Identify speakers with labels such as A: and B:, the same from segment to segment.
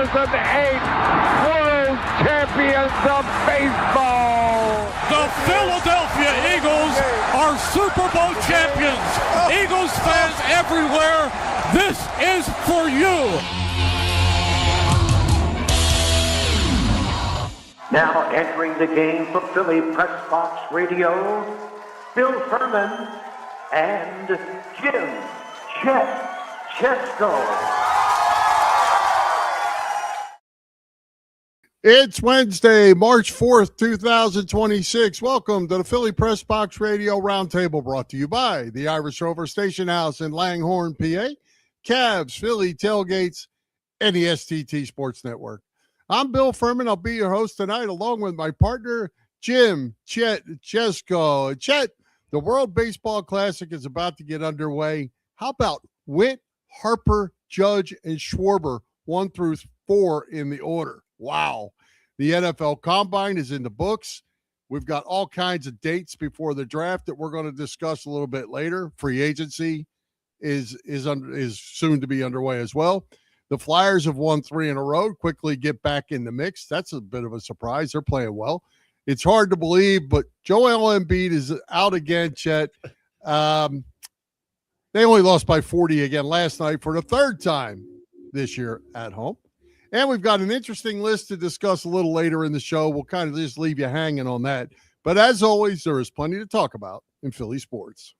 A: World Champions of Baseball.
B: The Philadelphia Eagles are Super Bowl champions. Eagles fans everywhere, this is for you.
C: Now entering the game for Philly Pressbox Radio, Bill Furman and Jim Chet Chesko.
D: It's Wednesday, March 4th, 2026. Welcome to the Philly Pressbox Radio Roundtable, brought to you by the Irish Rover Station House in Langhorne, PA, Cavs, Philly Tailgates, and the STT Sports Network. I'm Bill Furman. I'll be your host tonight, along with my partner, Jim Chet Chesko. Chet, the World Baseball Classic is about to get underway. How about Witt, Harper, Judge, and Schwarber, 1 through 4 in the order? Wow. The NFL Combine is in the books. We've got all kinds of dates before the draft that we're going to discuss a little bit later. Free agency is soon to be underway as well. The Flyers have won 3 in a row, quickly get back in the mix. That's a bit of a surprise. They're playing well. It's hard to believe, but Joel Embiid is out again, Chet. They only lost by 40 again last night for the 3rd time this year at home. And we've got an interesting list to discuss a little later in the show. We'll kind of just leave you hanging on that. But as always, there is plenty to talk about in Philly sports.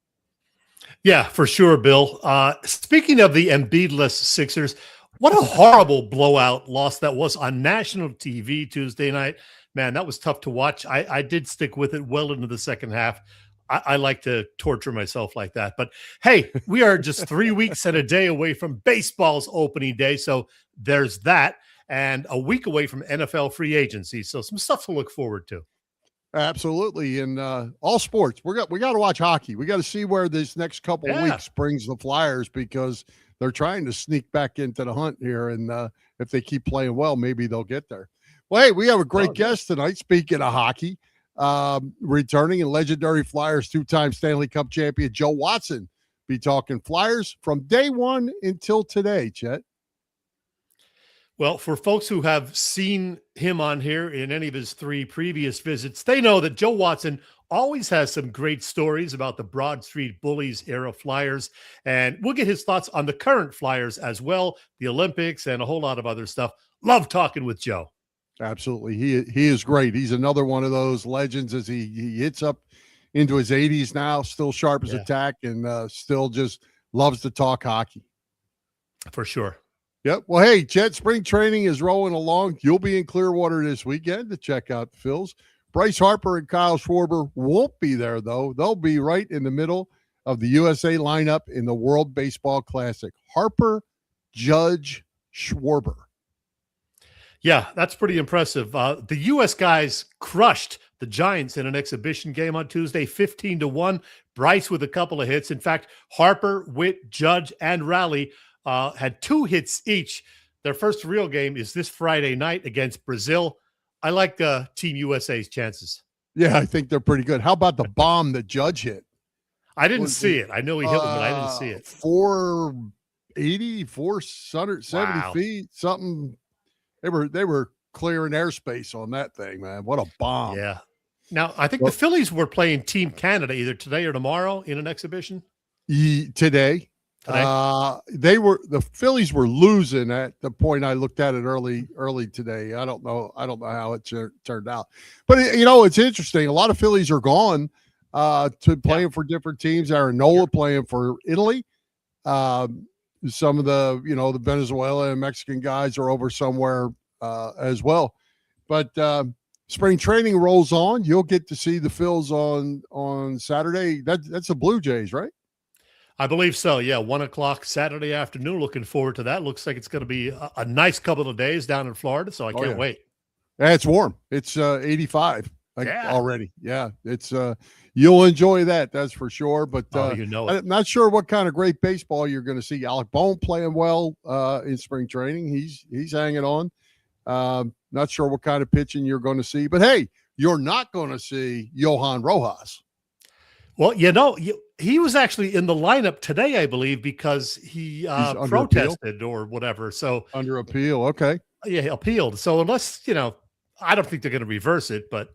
E: Yeah, for sure, Bill. Speaking of the Embiid-less Sixers, what a horrible blowout loss that was on national TV Tuesday night. Man, that was tough to watch. I did stick with it well into the second half. I like to torture myself like that. But, hey, we are just 3 weeks and a day away from baseball's opening day, so there's that. And a week away from NFL free agency, so some stuff to look forward to.
D: Absolutely. And all sports. We got to watch hockey. We got to see where this next couple of weeks brings the Flyers, because they're trying to sneak back into the hunt here. And if they keep playing well, maybe they'll get there. Well, hey, we have a great guest tonight. Speaking of hockey, returning and legendary Flyers 2-time Stanley Cup champion Joe Watson be talking Flyers from day one until today, Chet.
E: Well, for folks who have seen him on here in any of his 3 previous visits, they know that Joe Watson always has some great stories about the Broad Street Bullies era Flyers, and we'll get his thoughts on the current Flyers as well, the Olympics, and a whole lot of other stuff. Love talking with Joe.
D: Absolutely. He is great. He's another one of those legends as he hits up into his 80s now, still sharp as a tack, and still just loves to talk hockey.
E: For sure.
D: Yep. Well, hey, Chet, spring training is rolling along. You'll be in Clearwater this weekend to check out the Phils. Bryce Harper and Kyle Schwarber won't be there, though. They'll be right in the middle of the USA lineup in the World Baseball Classic. Harper, Judge, Schwarber.
E: Yeah, that's pretty impressive. The U.S. guys crushed the Giants in an exhibition game on Tuesday, 15-1. Bryce with a couple of hits. In fact, Harper, Witt, Judge, and Raleigh had 2 hits each. Their first real game is this Friday night against Brazil. I like Team USA's chances.
D: Yeah, I think they're pretty good. How about the bomb that Judge hit?
E: I didn't see it. I know he hit one, but I didn't see it.
D: 480, 470 feet, something. They were clearing airspace on that thing, man. What a bomb.
E: Yeah. Now, I think the Phillies were playing Team Canada either today or tomorrow in an exhibition.
D: Today. The Phillies were losing at the point I looked at it early today. I don't know how it turned out, but it's interesting. A lot of Phillies are gone to playing for different teams. Aaron Nola playing for Italy. Some of the Venezuela and Mexican guys are over somewhere as well. But spring training rolls on. You'll get to see the Phils on Saturday. That's the Blue Jays, right?
E: I believe so. Yeah, 1:00 Saturday afternoon. Looking forward to that. Looks like it's going to be a nice couple of days down in Florida, so I can't wait.
D: Yeah, it's warm. It's 85 already. Yeah, it's you'll enjoy that. That's for sure. But I'm not sure what kind of great baseball you're going to see. Alec Bohm playing well in spring training. He's hanging on. Not sure what kind of pitching you're going to see. But hey, you're not going to see Johan Rojas.
E: Well, he was actually in the lineup today, I believe, because he protested or whatever. So
D: under appeal. Okay.
E: appealed. So unless, I don't think they're going to reverse it, but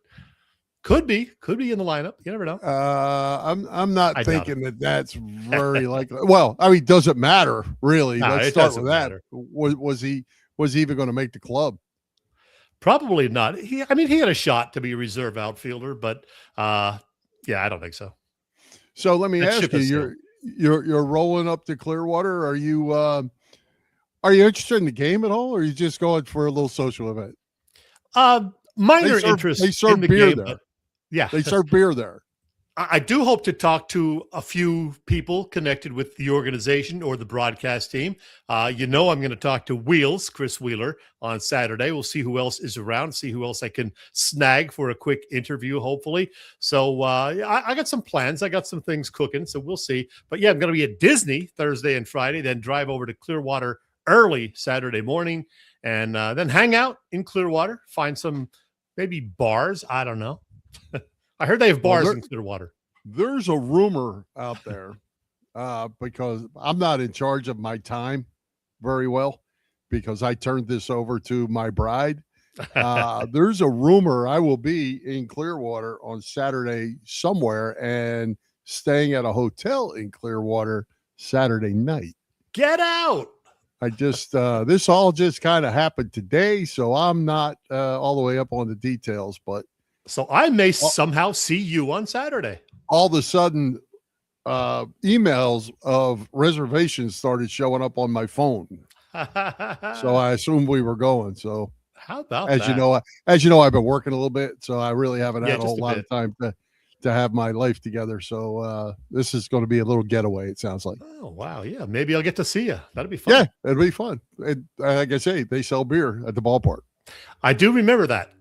E: could be in the lineup. You never know.
D: I'm not thinking that's very likely. Well, I mean, does it matter really?
E: No,
D: Let's
E: it
D: start
E: doesn't
D: with that.
E: matter.
D: Was he even going to make the club?
E: Probably not. He had a shot to be a reserve outfielder, but I don't think so.
D: So let me ask you: you're rolling up to Clearwater. Are you interested in the game at all, or are you just going for a little social event?
E: Minor interest.
D: They serve
E: in the
D: beer
E: game,
D: there.
E: but yeah,
D: they serve beer there.
E: I do hope to talk to a few people connected with the organization or the broadcast team. I'm going to talk to Chris Wheeler, on Saturday. We'll see who else is around, see who else I can snag for a quick interview, hopefully. So I got some plans. I got some things cooking, so we'll see. But yeah, I'm going to be at Disney Thursday and Friday, then drive over to Clearwater early Saturday morning, and then hang out in Clearwater, find some maybe bars. I don't know. I heard they have bars in Clearwater.
D: There's a rumor out there because I'm not in charge of my time very well because I turned this over to my bride. There's a rumor I will be in Clearwater on Saturday somewhere and staying at a hotel in Clearwater Saturday night.
E: Get out.
D: I just this all just kind of happened today, so I'm not all the way up on the details, but
E: so I may somehow see you on Saturday.
D: All of a sudden, emails of reservations started showing up on my phone. So I assumed we were going. So
E: how about
D: as you know, I've been working a little bit, so I really haven't had a whole lot of time to have my life together. So this is going to be a little getaway, it sounds like.
E: Oh, wow. Yeah, maybe I'll get to see you. That'll be fun.
D: Yeah, it'll be fun. And like I say, they sell beer at the ballpark.
E: I do remember that.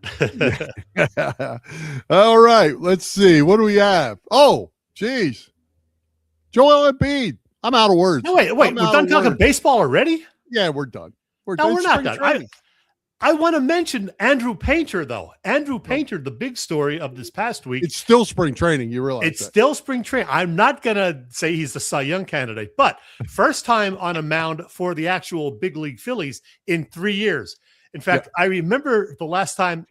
D: All right, let's see. What do we have? Oh, geez. Joel Embiid. I'm out of words.
E: No, wait. We're done talking baseball already?
D: Yeah, we're done.
E: We're not done. I want to mention Andrew Painter, though. Andrew Painter, the big story of this past week.
D: It's still spring training. You realize
E: it's still spring training. I'm not going to say he's the Cy Young candidate, but first time on a mound for the actual big league Phillies in 3 years. In fact, I remember the last time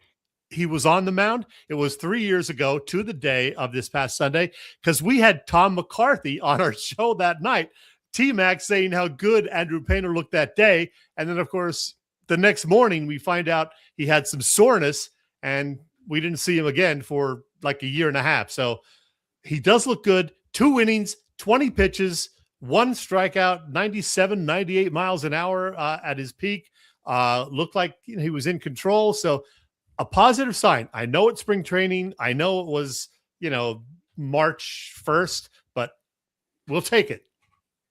E: he was on the mound. It was 3 years ago to the day of this past Sunday, because we had Tom McCarthy on our show that night. T-Mac saying how good Andrew Painter looked that day. And then, of course, the next morning we find out he had some soreness and we didn't see him again for like a year and a half. So he does look good. 2 innings, 20 pitches, 1 strikeout, 97, 98 miles an hour at his peak. Looked like he was in control. So a positive sign. I know it's spring training. I know it was, March 1st, but we'll take it.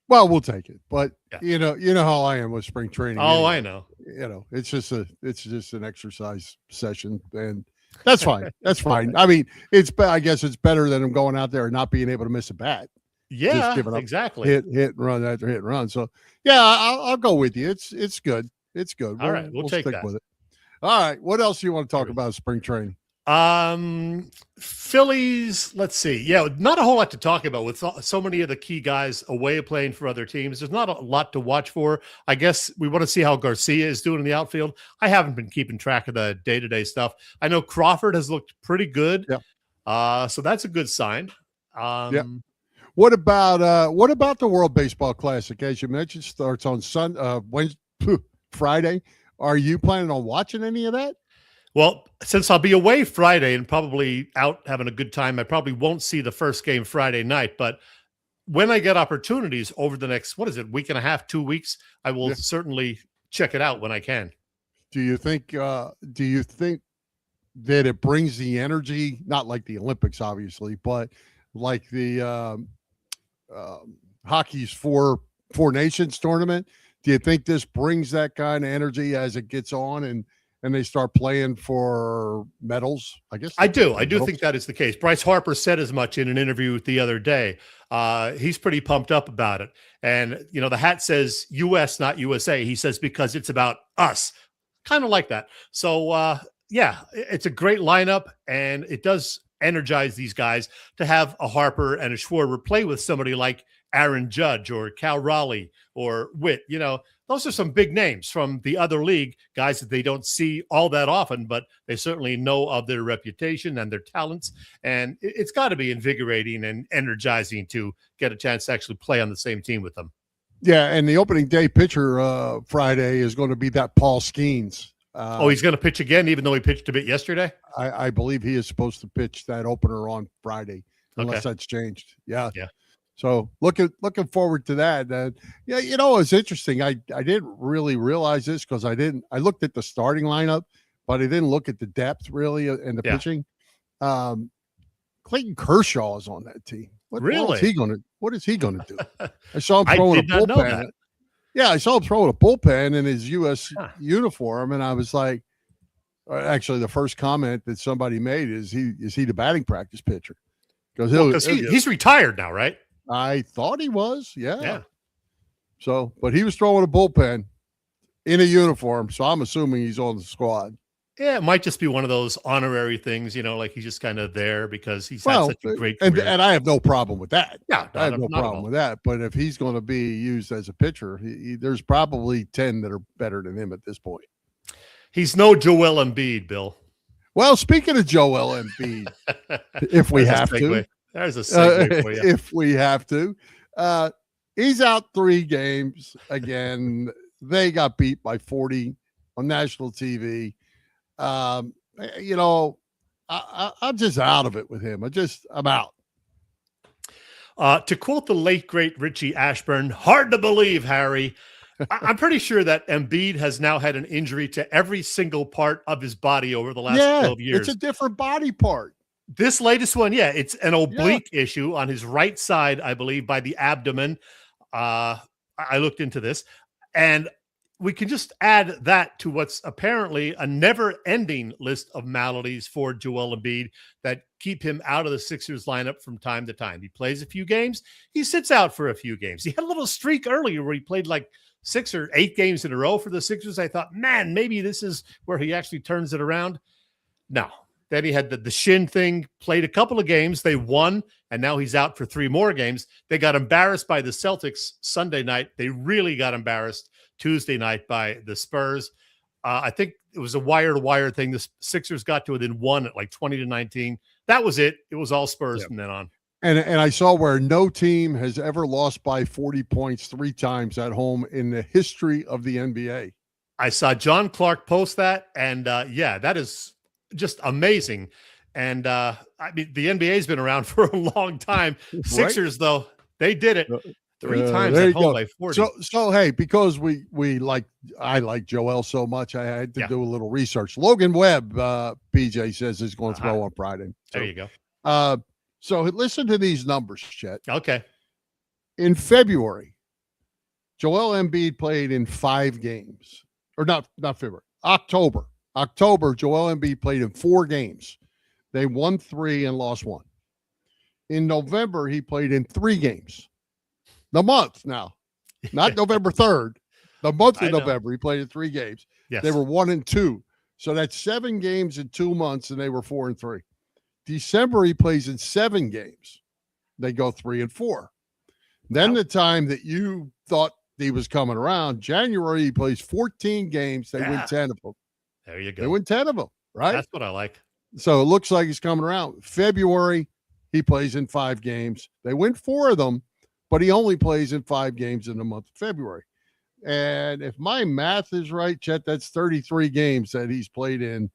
D: Well, we'll take it. But you know how I am with spring training.
E: Oh,
D: anyway.
E: I know.
D: It's just an exercise session, and that's fine. That's fine. I mean, I guess it's better than him going out there and not being able to miss a bat.
E: Yeah,
D: just giving up
E: exactly.
D: Hit and run after hit and run. So yeah, I'll go with you. It's good. It's good.
E: All right, we'll take
D: stick
E: that.
D: with it. All right. What else do you want to talk about spring training?
E: Phillies, let's see. Yeah, not a whole lot to talk about with so many of the key guys away playing for other teams. There's not a lot to watch for. I guess we want to see how Garcia is doing in the outfield. I haven't been keeping track of the day-to-day stuff. I know Crawford has looked pretty good.
D: Yeah.
E: So that's a good sign.
D: Yeah. What about the World Baseball Classic? As you mentioned, starts on Friday. Are you planning on watching any of that?
E: Well, since I'll be away Friday and probably out having a good time, I probably won't see the first game Friday night. But when I get opportunities over the next, week and a half, 2 weeks, I will certainly check it out when I can.
D: Do you think that it brings the energy, not like the Olympics, obviously, but like the hockey's Four Nations tournament? Do you think this brings that kind of energy as it gets on and they start playing for medals? I guess
E: I do. I do think that is the case. Bryce Harper said as much in an interview the other day. He's pretty pumped up about it. And, the hat says U.S., not USA. He says because it's about us. Kind of like that. So, it's a great lineup, and it does energize these guys to have a Harper and a Schwarber play with somebody like Aaron Judge or Cal Raleigh or Witt. Those are some big names from the other league, guys that they don't see all that often, but they certainly know of their reputation and their talents. And it's got to be invigorating and energizing to get a chance to actually play on the same team with them.
D: Yeah, and the opening day pitcher Friday is going to be that Paul Skeens.
E: He's going to pitch again, even though he pitched a bit yesterday?
D: I believe he is supposed to pitch that opener on Friday, unless that's changed. Yeah. So looking forward to that. It's interesting. I didn't really realize this because I looked at the starting lineup, but I didn't look at the depth really in the pitching. Clayton Kershaw is on that team. What is he going to do? I saw him throwing a bullpen. Yeah, I saw him throwing a bullpen in his U.S. uniform, and I was like, actually, the first comment that somebody made is he the batting practice pitcher? Because
E: he's retired now, right?
D: I thought he was, yeah. So, but he was throwing a bullpen in a uniform, so I'm assuming he's on the squad.
E: Yeah, it might just be one of those honorary things, like he's just kind of there because he's had such a great career.
D: And I have no problem with that.
E: Yeah,
D: I have no problem with that. But if he's going to be used as a pitcher, there's probably 10 that are better than him at this point.
E: He's no Joel Embiid, Bill.
D: Well, speaking of Joel Embiid, if we have to.
E: There's a segue for you.
D: If we have to. He's out 3 games again. They got beat by 40 on national TV. I'm just out of it with him. I'm out.
E: To quote the late, great Richie Ashburn, hard to believe, Harry. I'm pretty sure that Embiid has now had an injury to every single part of his body over the last 12 years.
D: It's a different body part.
E: This latest one, it's an oblique issue on his right side, I believe, by the abdomen. I looked into this, and we can just add that to what's apparently a never-ending list of maladies for Joel Embiid that keep him out of the Sixers lineup from time to time. He plays a few games. He sits out for a few games. He had a little streak earlier where he played like 6 or 8 games in a row for the Sixers. I thought, man, maybe this is where he actually turns it around. No. Then he had the shin thing, played a couple of games. They won, and now he's out for 3 more games. They got embarrassed by the Celtics Sunday night. They really got embarrassed Tuesday night by the Spurs. I think it was a wire-to-wire thing. The Sixers got to within 1 at like 20-19. That was it. It was all Spurs from then on.
D: And I saw where no team has ever lost by 40 points 3 times at home in the history of the NBA.
E: I saw John Clark post that, and that is just amazing. And I mean, the NBA has been around for a long time. Sixers, though, they did it 3 times at home by 40.
D: So hey, because I like Joel so much, I had to do a little research. Logan Webb, PJ says, is going to throw on Friday.
E: So, there you go.
D: So listen to these numbers, Chet.
E: Okay.
D: In February, Joel Embiid played in 5 games. Or not February. October, Joel Embiid played in 4 games. They won 3 and lost 1. In November, he played in 3 games. The month now, not November 3rd. The month of November, he played in 3 games.
E: Yes.
D: They were 1 and 2. So that's 7 games in 2 months, and they were 4 and 3. December, he plays in 7 games. They go 3 and 4. Then the time that you thought he was coming around, January, he plays 14 games. They win 10 of them.
E: There you go.
D: They win 10 of them, right?
E: That's what I like.
D: So it looks like he's coming around. February, he plays in 5 games. They win 4 of them, but he only plays in 5 games in the month of February. And if my math is right, Chet, that's 33 games that he's played in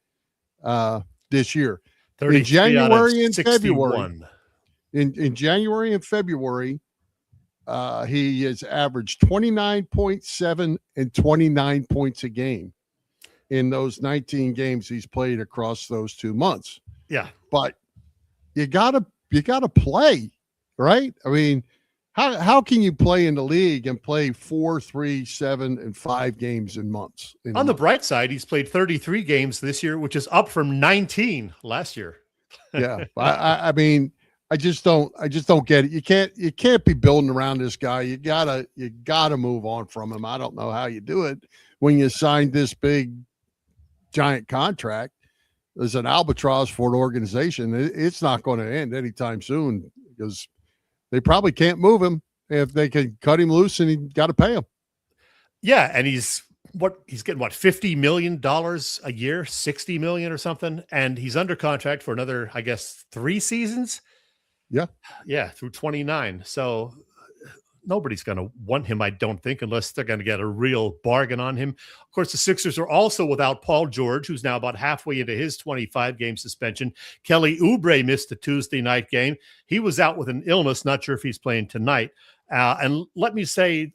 D: this year. In January and February. In January and February, he has averaged 29.7 and 29 points a game in those 19 games he's played across those 2 months.
E: Yeah.
D: But you gotta play, right? I mean, how can you play in the league and play 4, 3, 7, and 5 games in months?
E: On the bright side, he's played 33 games this year, which is up from 19 last year.
D: Yeah. I mean, I just don't get it. You can't be building around this guy. You gotta move on from him. I don't know how you do it when you signed this big giant contract. There's an albatross for an organization. It's not going to end anytime soon because they probably can't move him. if they can cut him loose, and he got to pay him.
E: Yeah, and he's getting $50 million a year, 60 million or something, and he's under contract for another, I guess, 3 seasons. Yeah, through 29. So nobody's going to want him, I don't think, unless they're going to get a real bargain on him. Of course, the Sixers are also without Paul George, who's now about halfway into his 25-game suspension. Kelly Oubre missed the Tuesday night game. He was out with an illness. Not sure if he's playing tonight. And let me say,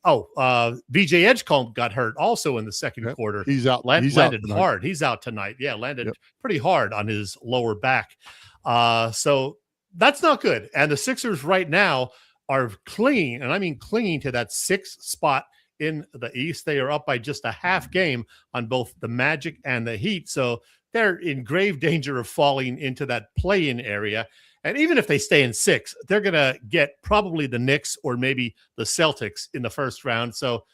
E: VJ Edgecombe got hurt also in the second quarter.
D: He's out.
E: Landed hard. He's out tonight. Yeah, landed pretty hard on his lower back. So that's not good. And the Sixers right now are clinging, and I mean clinging to that 6th spot in the East. They are up by just a half game on both the Magic and the Heat. So they're in grave danger of falling into that play-in area. And even if they stay in 6, they're going to get probably the Knicks or maybe the Celtics in the first round. So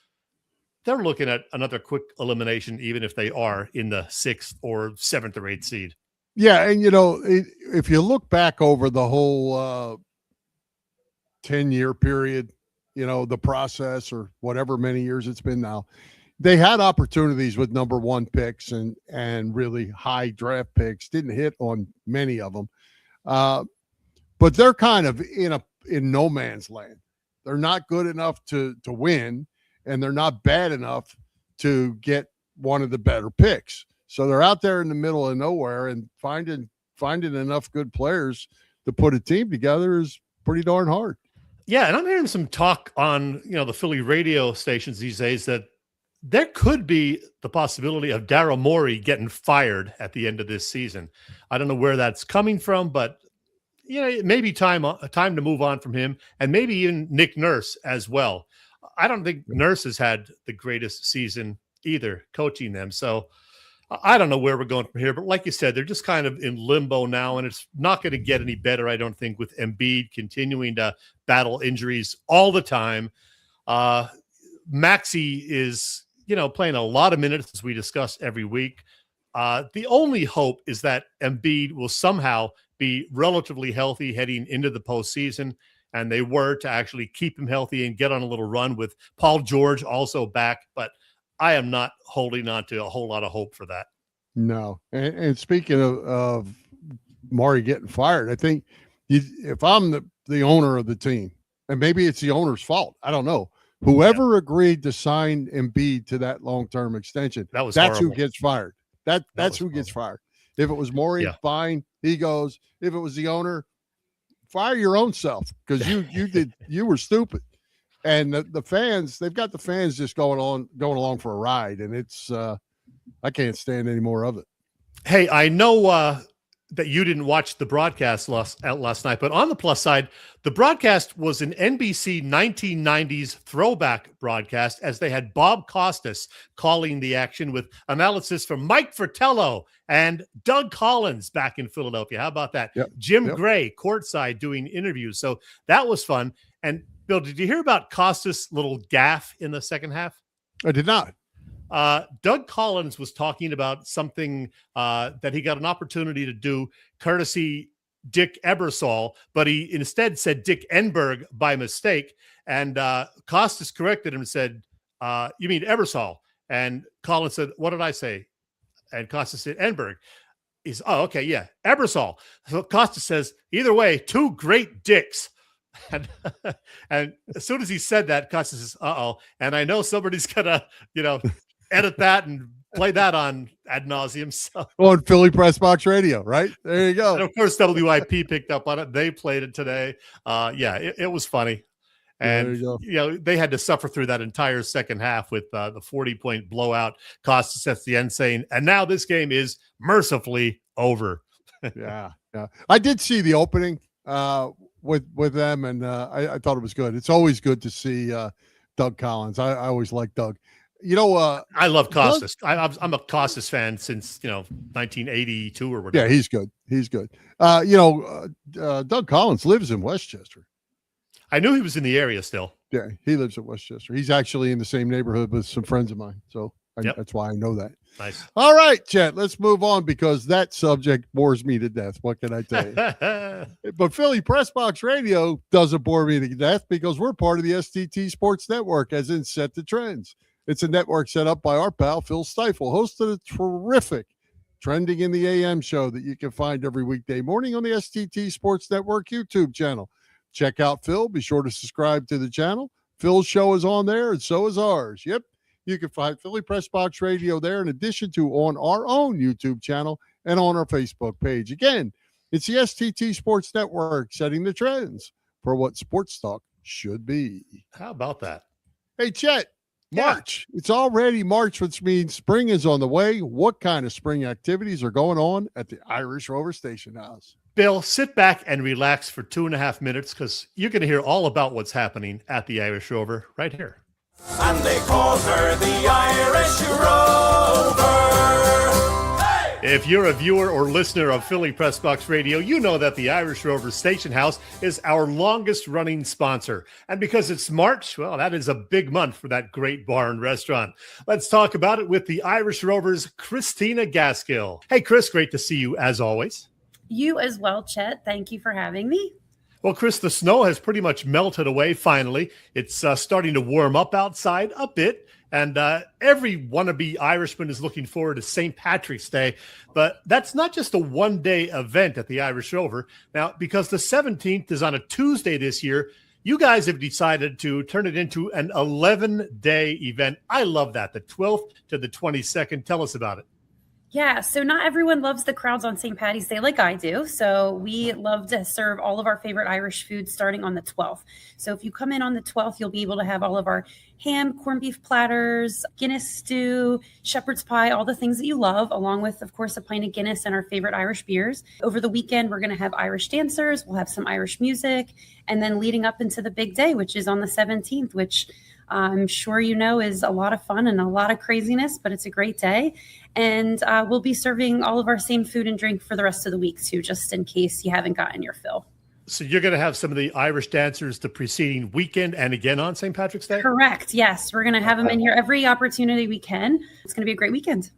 E: they're looking at another quick elimination, even if they are in the 6th or 7th or 8th seed.
D: Yeah, and if you look back over the whole 10-year period, the process or whatever many years it's been now, they had opportunities with number 1 picks and really high draft picks. Didn't hit on many of them. But they're kind of in no man's land. They're not good enough to win, and they're not bad enough to get one of the better picks. So they're out there in the middle of nowhere, and finding enough good players to put a team together is pretty darn hard.
E: Yeah, and I'm hearing some talk on the Philly radio stations these days that there could be the possibility of Daryl Morey getting fired at the end of this season. I don't know where that's coming from, but maybe time to move on from him, and maybe even Nick Nurse as well. I don't think Nurse has had the greatest season either coaching them. So I don't know where we're going from here, but like you said, they're just kind of in limbo now, and it's not going to get any better, I don't think, with Embiid continuing to battle injuries all the time. Maxey is, playing a lot of minutes, as we discuss every week. The only hope is that Embiid will somehow be relatively healthy heading into the postseason, and they were to actually keep him healthy and get on a little run with Paul George also back. But I am not holding on to a whole lot of hope for that. No.
D: And speaking of Morey getting fired, I think if I'm the owner of the team, and maybe it's the owner's fault, I don't know, whoever agreed to sign Embiid to that long-term extension, that's horrible. Who gets fired. That's who gets fired. If it was Morey, fine, he goes. If it was the owner, fire your own self, because you were stupid. And the fans, they've got the fans just going along for a ride, and it's I can't stand any more of it.
E: Hey, I know that you didn't watch the broadcast last night, but on the plus side, the broadcast was an NBC 1990s throwback broadcast, as they had Bob Costas calling the action with analysis from Mike Fratello and Doug Collins back in Philadelphia. How about that?
D: Yep.
E: Jim Gray courtside doing interviews. So that was fun. And Bill, did you hear about Costas' little gaffe in the second half?
D: I did not.
E: Doug Collins was talking about something that he got an opportunity to do courtesy Dick Ebersol, but he instead said Dick Enberg by mistake. And Costas corrected him and said, you mean Ebersol? And Collins said, what did I say? And Costas said Enberg. He's, oh, okay, yeah, Ebersol. So Costas says, either way, 2 great dicks. And as soon as he said that, Costas says, uh-oh. And I know somebody's going to, edit that and play that on ad nauseum. So.
D: On Philly Pressbox Radio, right? There you go.
E: And of course, WIP picked up on it. They played it today. It was funny. And, they had to suffer through that entire second half with the 40-point blowout. Costas at the end saying, and now this game is mercifully over.
D: Yeah. I did see the opening with them, and I thought it was good. It's always good to see Doug Collins. I always like Doug.
E: I love Costas. I'm a Costas fan since 1982 or whatever.
D: Yeah, he's good. Doug Collins lives in Westchester.
E: I knew he was in the area still.
D: Yeah, he lives in Westchester. He's actually in the same neighborhood with some friends of mine, so that's why I know that.
E: Nice.
D: All right, Chet, let's move on because that subject bores me to death. What can I tell you? But Philly Pressbox Radio doesn't bore me to death because we're part of the STT Sports Network, as in Set the Trends. It's a network set up by our pal, Phil Stiefel, host of the terrific Trending in the AM show that you can find every weekday morning on the STT Sports Network YouTube channel. Check out Phil. Be sure to subscribe to the channel. Phil's show is on there, and so is ours. Yep. You can find Philly Pressbox Radio there in addition to on our own YouTube channel and on our Facebook page. Again, it's the STT Sports Network setting the trends for what sports talk should be.
E: How about that?
D: Hey, Chet, March. Yeah. It's already March, which means spring is on the way. What kind of spring activities are going on at the Irish Rover Station House?
E: Bill, sit back and relax for 2.5 minutes because you're going to hear all about what's happening at the Irish Rover right here.
F: And they call her the Irish Rover. Hey!
E: If you're a viewer or listener of Philly Pressbox Radio, you know that the Irish Rover Station House is our longest running sponsor. And because it's March, well, that is a big month for that great bar and restaurant. Let's talk about it with the Irish Rover's Christina Gaskill. Hey, Chris, great to see you as always.
G: You as well, Chet. Thank you for having me.
E: Well, Chris, the snow has pretty much melted away finally. It's starting to warm up outside a bit, and every wannabe Irishman is looking forward to St. Patrick's Day. But that's not just a one-day event at the Irish Rover. Now, because the 17th is on a Tuesday this year, you guys have decided to turn it into an 11-day event. I love that, the 12th to the 22nd. Tell us about it.
G: Yeah, so not everyone loves the crowds on St. Paddy's Day like I do. So we love to serve all of our favorite Irish foods starting on the 12th. So if you come in on the 12th, you'll be able to have all of our ham, corned beef platters, Guinness stew, shepherd's pie, all the things that you love, along with, of course, a pint of Guinness and our favorite Irish beers. Over the weekend, we're going to have Irish dancers. We'll have some Irish music. And then leading up into the big day, which is on the 17th, which I'm sure you know is a lot of fun and a lot of craziness, but it's a great day. And we'll be serving all of our same food and drink for the rest of the week, too, just in case you haven't gotten your fill.
E: So you're going to have some of the Irish dancers the preceding weekend and again on St. Patrick's Day?
G: Correct. Yes. We're going to have them in here every opportunity we can. It's going to be a great weekend.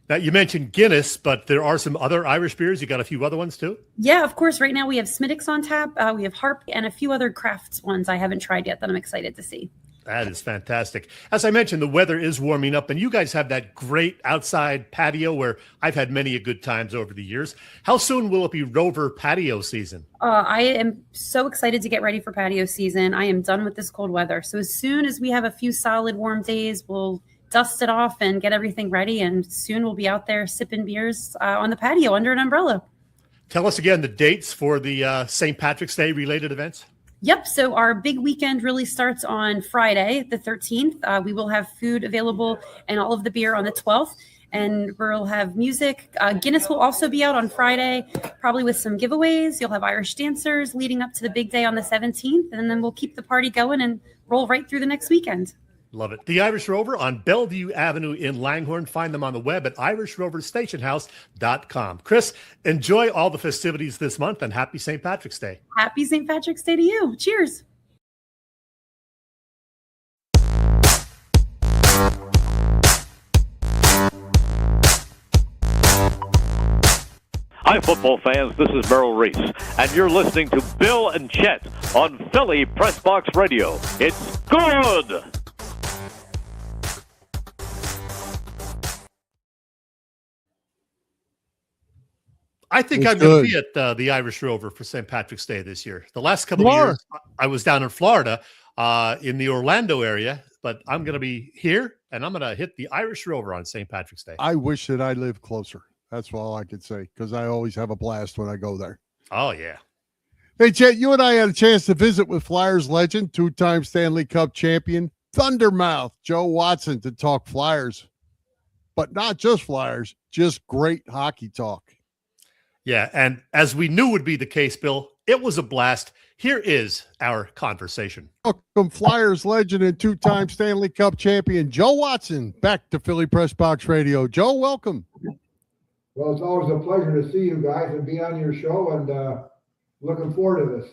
E: Now, you mentioned Guinness, but there are some other Irish beers. You got a few other ones, too?
G: Yeah, of course. Right now we have Smittix on tap. We have Harp and a few other crafts ones I haven't tried yet that I'm excited to see.
E: That is fantastic. As I mentioned, the weather is warming up, and you guys have that great outside patio where I've had many a good times over the years. How soon will it be Rover patio season?
G: I am so excited to get ready for patio season. I am done with this cold weather. So as soon as we have a few solid warm days, we'll dust it off and get everything ready, and soon we'll be out there sipping beers on the patio under an umbrella.
E: Tell us again the dates for the St. Patrick's Day related events.
G: Yep. So our big weekend really starts on Friday, the 13th. We will have food available and all of the beer on the 12th. And we'll have music. Guinness will also be out on Friday, probably with some giveaways. You'll have Irish dancers leading up to the big day on the 17th. And then we'll keep the party going and roll right through the next weekend.
E: Love it. The Irish Rover on Bellevue Avenue in Langhorne. Find them on the web at irishroverstationhouse.com. Chris, enjoy all the festivities this month and happy St. Patrick's Day.
G: Happy St. Patrick's Day to you. Cheers.
H: Hi, football fans. This is Merrill Reese, and you're listening to Bill and Chet on Philly Pressbox Radio. It's good!
E: I think I'm going to be at the Irish Rover for St. Patrick's Day this year. The last couple of years, I was down in Florida in the Orlando area, but I'm going to be here, and I'm going to hit the Irish Rover on St. Patrick's Day.
D: I wish that I lived closer. That's all I could say, because I always have a blast when I go there.
E: Oh, yeah.
D: Hey, Chet, you and I had a chance to visit with Flyers legend, two-time Stanley Cup champion, Thundermouth Joe Watson, to talk Flyers. But not just Flyers, just great hockey talk.
E: Yeah, and as we knew would be the case, Bill, it was a blast. Here is our conversation.
D: Welcome, Flyers legend and two-time Stanley Cup champion Joe Watson, back to Philly Pressbox Radio. Joe, welcome.
I: Well, it's always a pleasure to see you guys and be on your show, and looking forward to this.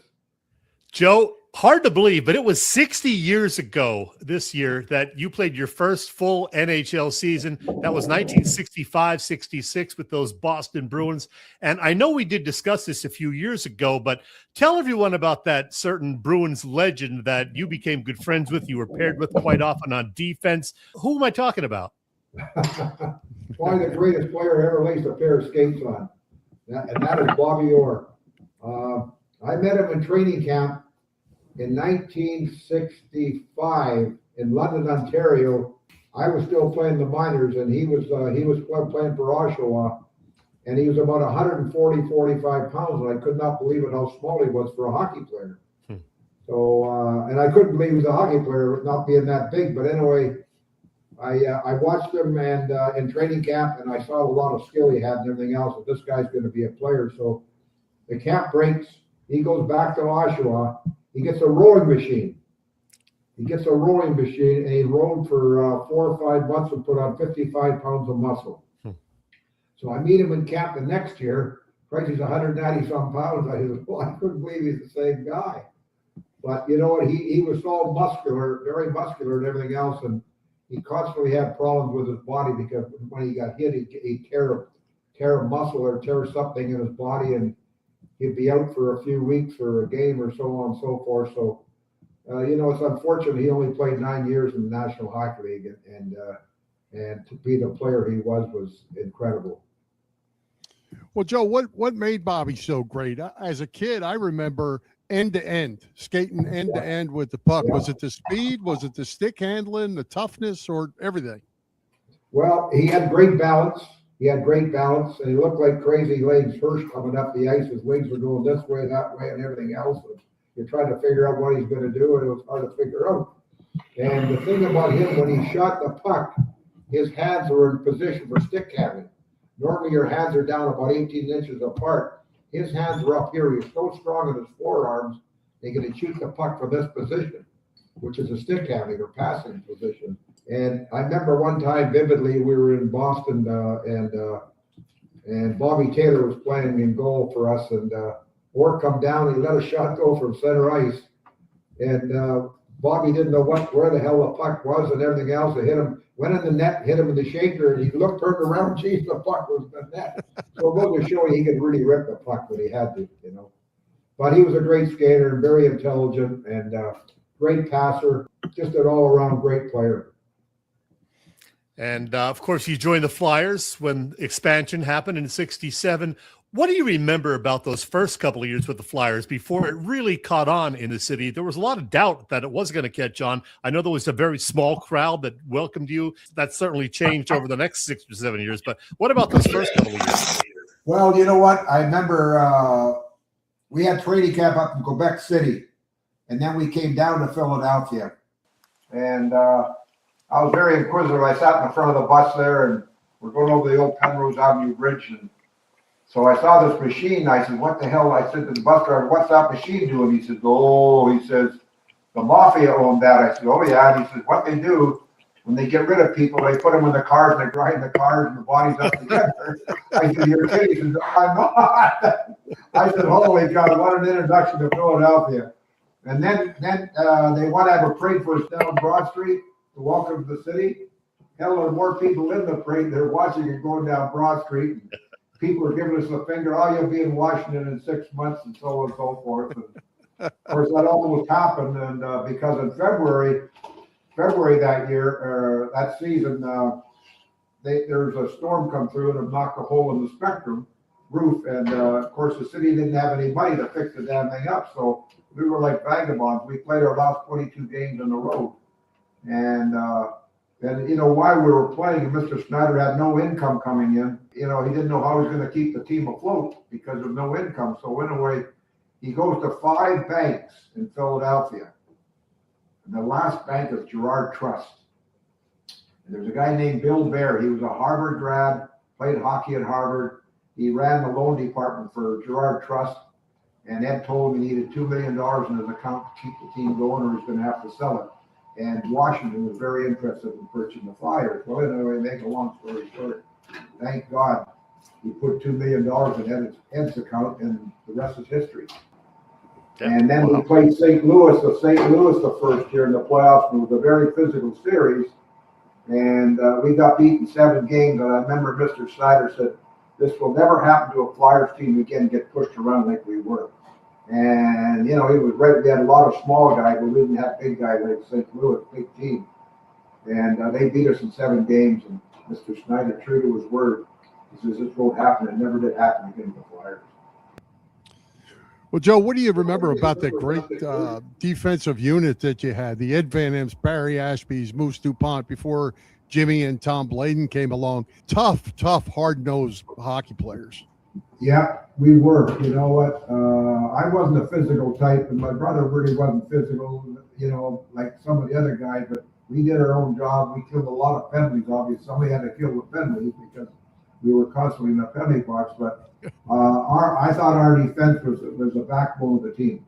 E: Joe, Hard to believe, but it was 60 years ago this year that you played your first full NHL season. That was 1965-66 with those Boston Bruins. And I know we did discuss this a few years ago, but tell everyone about that certain Bruins legend that you became good friends with, you were paired with quite often on defense. Who am I talking about?
I: Probably the greatest player ever laced a pair of skates on. And that is Bobby Orr. I met him in training camp in 1965 in London, Ontario. I was still playing the minors, and he was playing for Oshawa, and he was about 140, 45 pounds, and I could not believe it how small he was for a hockey player. So, and I couldn't believe he was a hockey player not being that big. But anyway, I watched him and in training camp, and I saw a lot of skill he had and everything else. And this guy's going to be a player. So the camp breaks. He goes back to Oshawa. He gets a rowing machine. And he rowed for 4 or 5 months and put on 55 pounds of muscle. So I meet him in camp the next year. Christ, he's 190 some pounds. I said, well, I couldn't believe he's the same guy. But you know what? He was so muscular, very muscular and everything else. And he constantly had problems with his body because when he got hit, he'd tear a muscle or tear something in his body, and he'd be out for a few weeks for a game or so on and so forth. So, you know, it's unfortunate he only played 9 years in the National Hockey League, and to be the player he was incredible.
D: Well, Joe, what made Bobby so great? As a kid, I remember end-to-end, skating end-to-end with the puck. Was it the speed? Was it the stick handling, the toughness, or everything?
I: Well, he had great balance. And he looked like crazy legs first coming up the ice. His legs were going this way, that way, and everything else. And you're trying to figure out what he's going to do, and it was hard to figure out. And the thing about him, when he shot the puck, his hands were in position for stick handling. Normally, your hands are down about 18 inches apart. His hands were up here. He was so strong in his forearms, they could shoot the puck from this position, which is a stick handling or passing position. And I remember one time vividly, we were in Boston, and Bobby Taylor was playing in goal for us, and Orr come down, he let a shot go from center ice, and Bobby didn't know where the hell the puck was and everything else. It hit him, went in the net, hit him in the shaker, and he turned around, geez, the puck was in the net. So it was showing he could really rip the puck when he had to, you know. But he was a great skater and very intelligent and great passer, just an all-around great player.
E: And, of course, you joined the Flyers when expansion happened in 67. What do you remember about those first couple of years with the Flyers before it really caught on in the city? There was a lot of doubt that it was going to catch on. I know there was a very small crowd that welcomed you. That certainly changed over the next 6 or 7 years. But what about those first couple of years?
I: Well, you know what? I remember we had training camp up in Quebec City, and then we came down to Philadelphia. And I was very inquisitive. I sat in the front of the bus there, and we're going over the old Penrose Avenue Bridge. And so I saw this machine. I said, what the hell? I said to the bus driver, what's that machine doing? He says, the Mafia owned that. I said, oh, yeah. And he says, what they do, when they get rid of people, they put them in the cars, and they grind the cars and the bodies up together. I said, you're kidding. He says, I'm not. I said, holy God, what an introduction to Philadelphia. And then they want to have a parade for us down Broad Street to welcome to the city. Hell, there are more people in the parade. They're watching it going down Broad Street. People are giving us the finger. Oh, you'll be in Washington in 6 months, and so on and so forth. And of course, that almost happened. And because in February that year, that season, there's a storm come through and it knocked a hole in the Spectrum roof. And of course, the city didn't have any money to fix the damn thing up. So we were like vagabonds. We played our last 22 games in a row. And you know, while we were playing, Mr. Snyder had no income coming in. You know, he didn't know how he was going to keep the team afloat because of no income. So anyway, he goes to 5 banks in Philadelphia. And the last bank is Gerard Trust. And there's a guy named Bill Bear. He was a Harvard grad, played hockey at Harvard. He ran the loan department for Gerard Trust. And Ed told him he needed $2 million in his account to keep the team going, or he's going to have to sell it. And Washington was very interested in purchasing the Flyers. Well, anyway, make a long story short, thank God he put $2 million in Ed's account, and the rest is history. And then we played St. Louis the first year in the playoffs, and it was a very physical series. And we got beaten 7 games. And I remember Mr. Snyder said, "This will never happen to a Flyers team again, get pushed around like we were." And, he was right. We had a lot of small guys, but we didn't have big guys like St. Louis, big team. And they beat us in 7 games. And Mr. Snyder, true to his word, he says, "This won't happen." It never did happen again with the Flyers.
D: Well, Joe, what do you remember about that great defensive unit that you had? The Ed Van Ems, Barry Ashby's, Moose DuPont, before Jimmy and Tom Bladen came along. Tough, hard-nosed hockey players.
I: Yeah, we were. You know what? I wasn't a physical type, and my brother really wasn't physical, like some of the other guys, but we did our own job. We killed a lot of penalties, obviously. Somebody had to kill the penalties because we were constantly in the penalty box, but I thought our defense was the backbone of the team,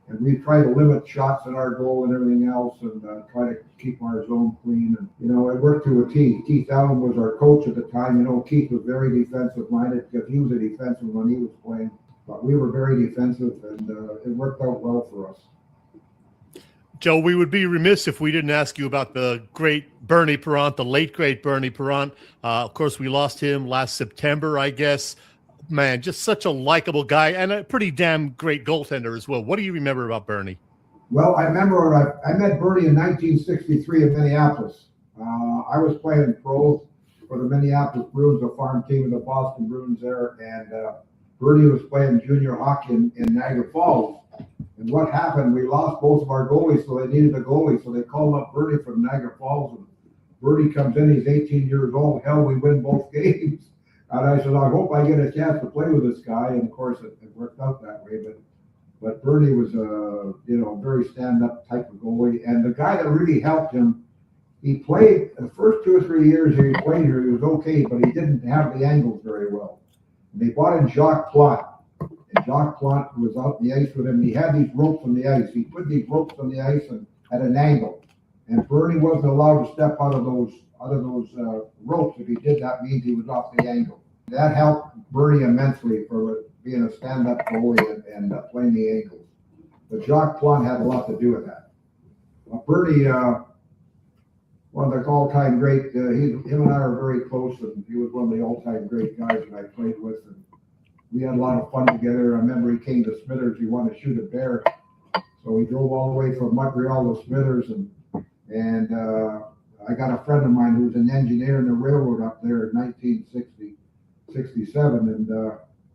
I: and we tried to limit shots in our goal and everything else, and try to keep our zone clean. And it worked to a T. Keith Allen was our coach at the time. Keith was very defensive minded because he was a defensive when he was playing, but we were very defensive, and it worked out well for us.
E: Joe, we would be remiss if we didn't ask you about the great Bernie Parent, the late great Bernie Parent. Of course, we lost him last September, I guess. Man, just such a likable guy and a pretty damn great goaltender as well. What do you remember about Bernie?
I: Well, I remember I met Bernie in 1963 in Minneapolis. I was playing pro for the Minneapolis Bruins, a farm team of the Boston Bruins there, and Bernie was playing junior hockey in Niagara Falls. And what happened, we lost both of our goalies, so they needed a goalie. So they called up Bernie from Niagara Falls. And Bernie comes in, he's 18 years old. Hell, we win both games. And I said, I hope I get a chance to play with this guy. And of course, it worked out that way. But Bernie was a very stand-up type of goalie. And the guy that really helped him, he played the first 2 or 3 years he played here, he was okay, but he didn't have the angles very well. And they brought in Jacques Plante. And Jacques Plante was out on the ice with him. He had these ropes on the ice. He put these ropes on the ice and at an angle. And Bernie wasn't allowed to step out of those ropes. If he did, that means he was off the angle. That helped Bernie immensely for being a stand-up goalie and playing the angles. But Jacques Plante had a lot to do with that. Bernie, one of the all-time great, him and I are very close, and he was one of the all-time great guys that I played with. And we had a lot of fun together. I remember he came to Smithers. He wanted to shoot a bear. So he drove all the way from Montreal to Smithers, and I got a friend of mine who was an engineer in the railroad up there in 1967, and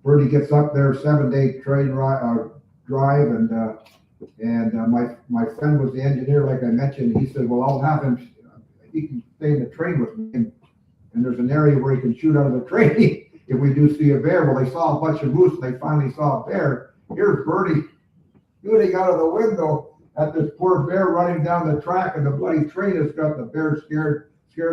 I: Bernie gets up there, 7-day train drive, and my friend was the engineer, like I mentioned. He said, "Well, I'll have him. He can stay in the train with me, and there's an area where he can shoot out of the train if we do see a bear." Well, they saw a bunch of moose, and they finally saw a bear. Here's Bernie shooting out of the window at this poor bear running down the track, and the bloody train has got the bear scared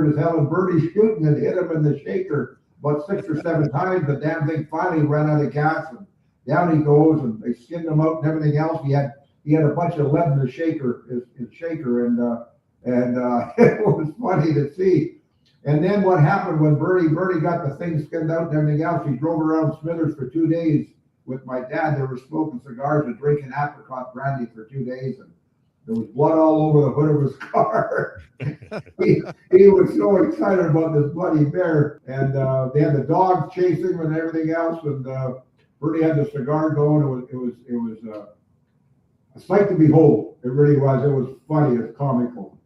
I: as hell, and Bernie's shooting and hit him in the shaker about 6 or 7 times. The damn thing finally ran out of gas, and down he goes, and they skinned him out and everything else. He had a bunch of lead in his shaker, and it was funny to see. And then what happened when Bernie got the thing skinned out and everything else, he drove around Smithers for 2 days with my dad. They were smoking cigars and drinking apricot brandy for 2 days, and there was blood all over the hood of his car. he was so excited about this bloody bear, and they had the dogs chasing him and everything else, and Bernie had the cigar going. It was a sight to behold. It really was. It was funny. It was comical.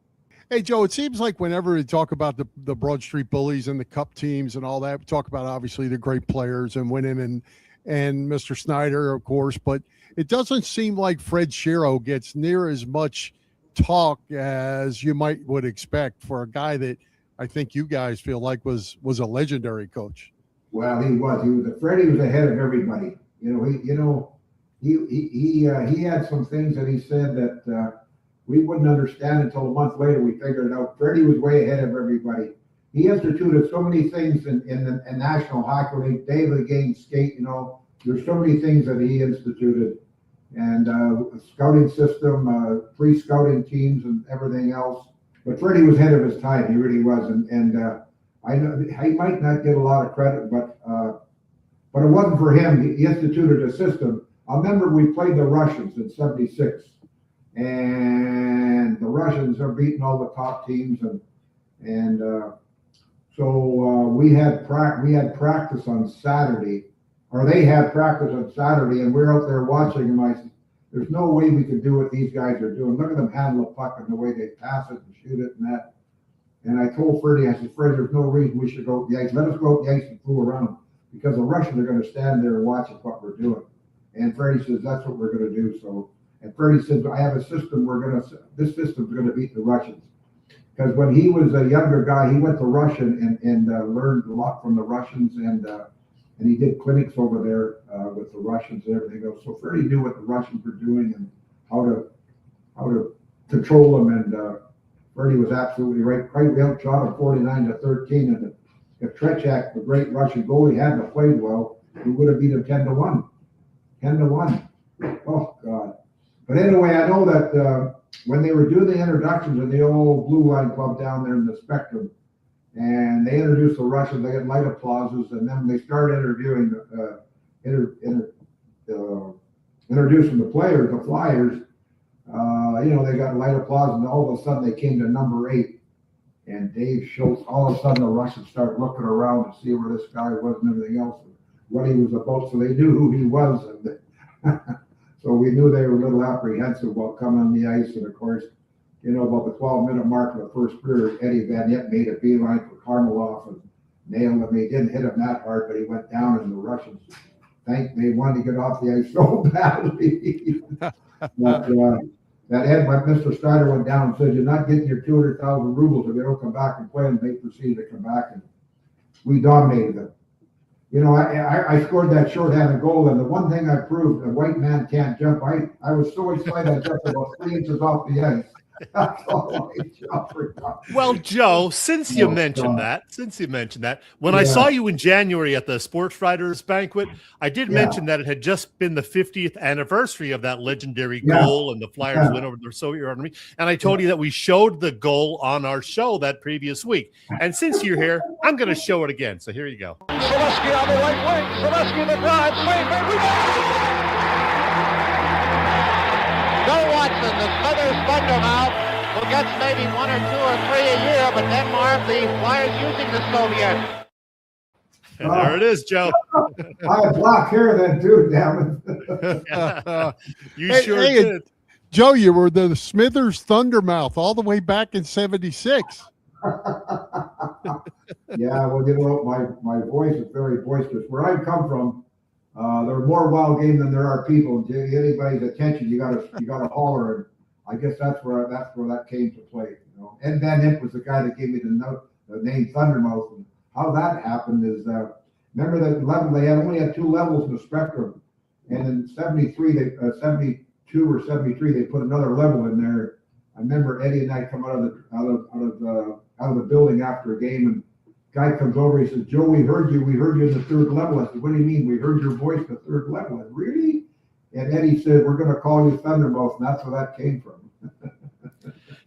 D: Hey, Joe, it seems like whenever we talk about the Broad Street Bullies and the Cup teams and all that, we talk about obviously the great players and winning and Mr. Snyder, of course, but it doesn't seem like Fred Shero gets near as much talk as you would expect for a guy that I think you guys feel like was a legendary coach.
I: Well, he was. Freddie was ahead of everybody. He had some things that he said that we wouldn't understand until a month later. We figured it out. Freddie was way ahead of everybody. He instituted so many things in National Hockey League, day of the game skate. There's so many things that he instituted, and a scouting system, pre-scouting teams, and everything else. But Freddie was ahead of his time. He really was, and I know he might not get a lot of credit, but it wasn't for him. He instituted a system. I remember we played the Russians in '76, and the Russians are beating all the top teams, so we had practice on Saturday, or they had practice on Saturday, and we're out there watching, and I said, there's no way we can do what these guys are doing. Look at them handle a puck and the way they pass it and shoot it and that. And I told Freddie, I said, Freddie, there's no reason we should go up the ice. Let us go up the ice and fool around, because the Russians are going to stand there and watch what we're doing. And Freddie says, that's what we're going to do. So, and Freddie says, I have a system. This system's going to beat the Russians. Because when he was a younger guy, he went to Russian and learned a lot from the Russians, and he did clinics over there with the Russians and everything else. So Freddie knew what the Russians were doing and how to control them. And Freddie was absolutely right. We outshot him 49-13, and if Trechak, the great Russian goalie, hadn't played well, we would have beat him 10-1. 10-1. Oh God! But anyway, I know that when they were doing the introductions in the old Blue Line Club down there in the Spectrum, and they introduced the Russians, they got light applauses, and then when they started introducing the players, the Flyers, they got light applause, and all of a sudden they came to number 8, and Dave Schultz. All of a sudden the Russians start looking around to see where this guy was and everything else, and what he was about. So they knew who he was, and so we knew they were a little apprehensive about coming on the ice. And of course, about the 12-minute mark of the first period, Eddie Van Yep made a beeline for Karmeloff and nailed him. He didn't hit him that hard, but he went down, and the Russians they wanted to get off the ice so badly. But Mr. Strider went down and said, you're not getting your 200,000 rubles if you don't come back and play. And they proceeded to come back, and we dominated them. I scored that shorthanded goal, and the one thing I proved, a white man can't jump. I was so excited I jumped about 3 inches off the ice. That's all I jumped.
E: Well, Joe, since you mentioned that, when I saw you in January at the Sports Writers Banquet, I did mention that it had just been the 50th anniversary of that legendary goal, and the Flyers went over the Soviet Army. And I told you that we showed the goal on our show that previous week. And since you're here, I'm going to show it again. So here you go.
A: Selesky on the right wing. Selesky the drive. Swing. Joe Watson, the Smithers Thundermouth, who gets maybe 1 or 2 or 3 a year, but Denmark, the Flyers using the Soviet.
E: And there it is, Joe.
I: I had black hair then too, damn
E: it. You sure did.
D: Joe, you were the Smithers Thundermouth all the way back in '76.
I: Yeah, well, my voice is very boisterous. Where I come from, there are more wild game than there are people. To get anybody's attention, you gotta holler, and I guess that's where that came to play. Ed Van Imp was the guy that gave me the name Thundermouth, and how that happened is remember that level they only had 2 levels in the Spectrum, and in '73 '72 or '73 they put another level in there. I remember Eddie and I come out of the building after a game, and guy comes over, he says, Joe, we heard you in the 3rd level. I said, what do you mean? We heard your voice in the 3rd level. I said, really? And Eddie said, we're going to call you Thundermouth, and that's where that came from.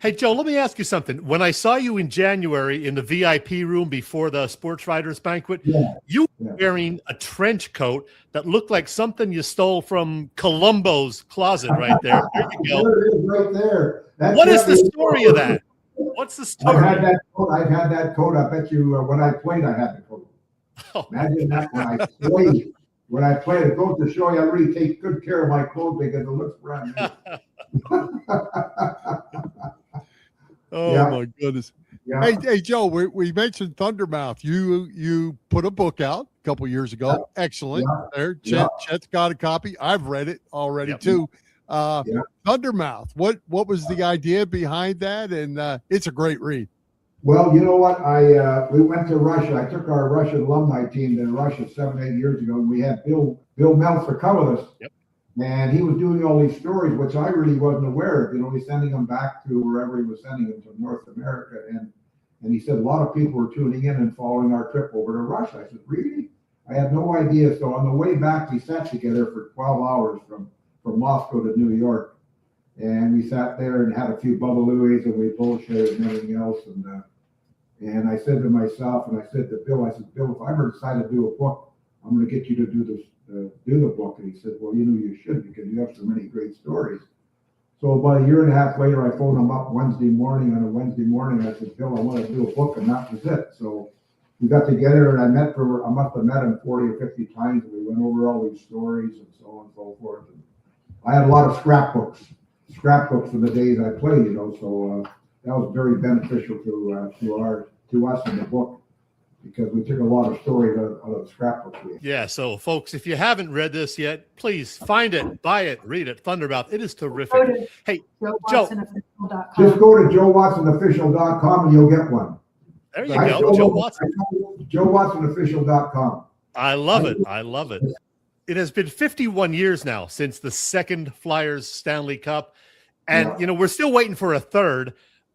E: Hey, Joe, let me ask you something. When I saw you in January in the VIP room before the Sports Writers Banquet, you were wearing a trench coat that looked like something you stole from Columbo's closet right there. There you go.
I: There it is right there.
E: What is the story of that? What's the story?
I: I've had that coat. I bet you when I played, I had the coat. Imagine that when I played. It goes to show you I really take good care of my clothes because it looks brand new.
D: My goodness. Yeah. Hey, Joe, we mentioned Thundermouth. You put a book out a couple years ago. Excellent. There, Chet's got a copy. I've read it already too. Thundermouth. What was the idea behind that? And it's a great read.
I: Well, you know what? We went to Russia. I took our Russian alumni team to Russia 7-8 years ago, and we had Bill Meltzer come with us.
E: Yep.
I: And he was doing all these stories, which I really wasn't aware of. He's sending them back to wherever he was sending them to North America. And he said a lot of people were tuning in and following our trip over to Russia. I said, really? I had no idea. So on the way back, we sat together for 12 hours from Moscow to New York. And we sat there and had a few Bubba Louis, and we bullshitted and everything else. And I said to myself, and I said to Bill, Bill, if I ever decide to do a book, I I'm going to get you to do the book. And he said, well, you should, because you have so many great stories. So about a year and a half later, I phoned him up Wednesday morning. On a Wednesday morning, I said, Bill, I want to do a book, and that was it. So we got together, and I must have met him 40 or 50 times, and we went over all these stories and so on and so forth. And I had a lot of scrapbooks for the days I played, so that was very beneficial to us in the book, because we took a lot of stories out of the scrapbooks.
E: Yeah, so folks, if you haven't read this yet, please find it, buy it, read it. Thundermouth, it is terrific. Hey, Joe,
I: just go to joewatsonofficial.com and you'll get one.
E: There you go, Joe Watson.
I: joewatsonofficial.com.
E: I love it. I love it. It has been 51 years now since the second Flyers Stanley Cup. And, we're still waiting for a third.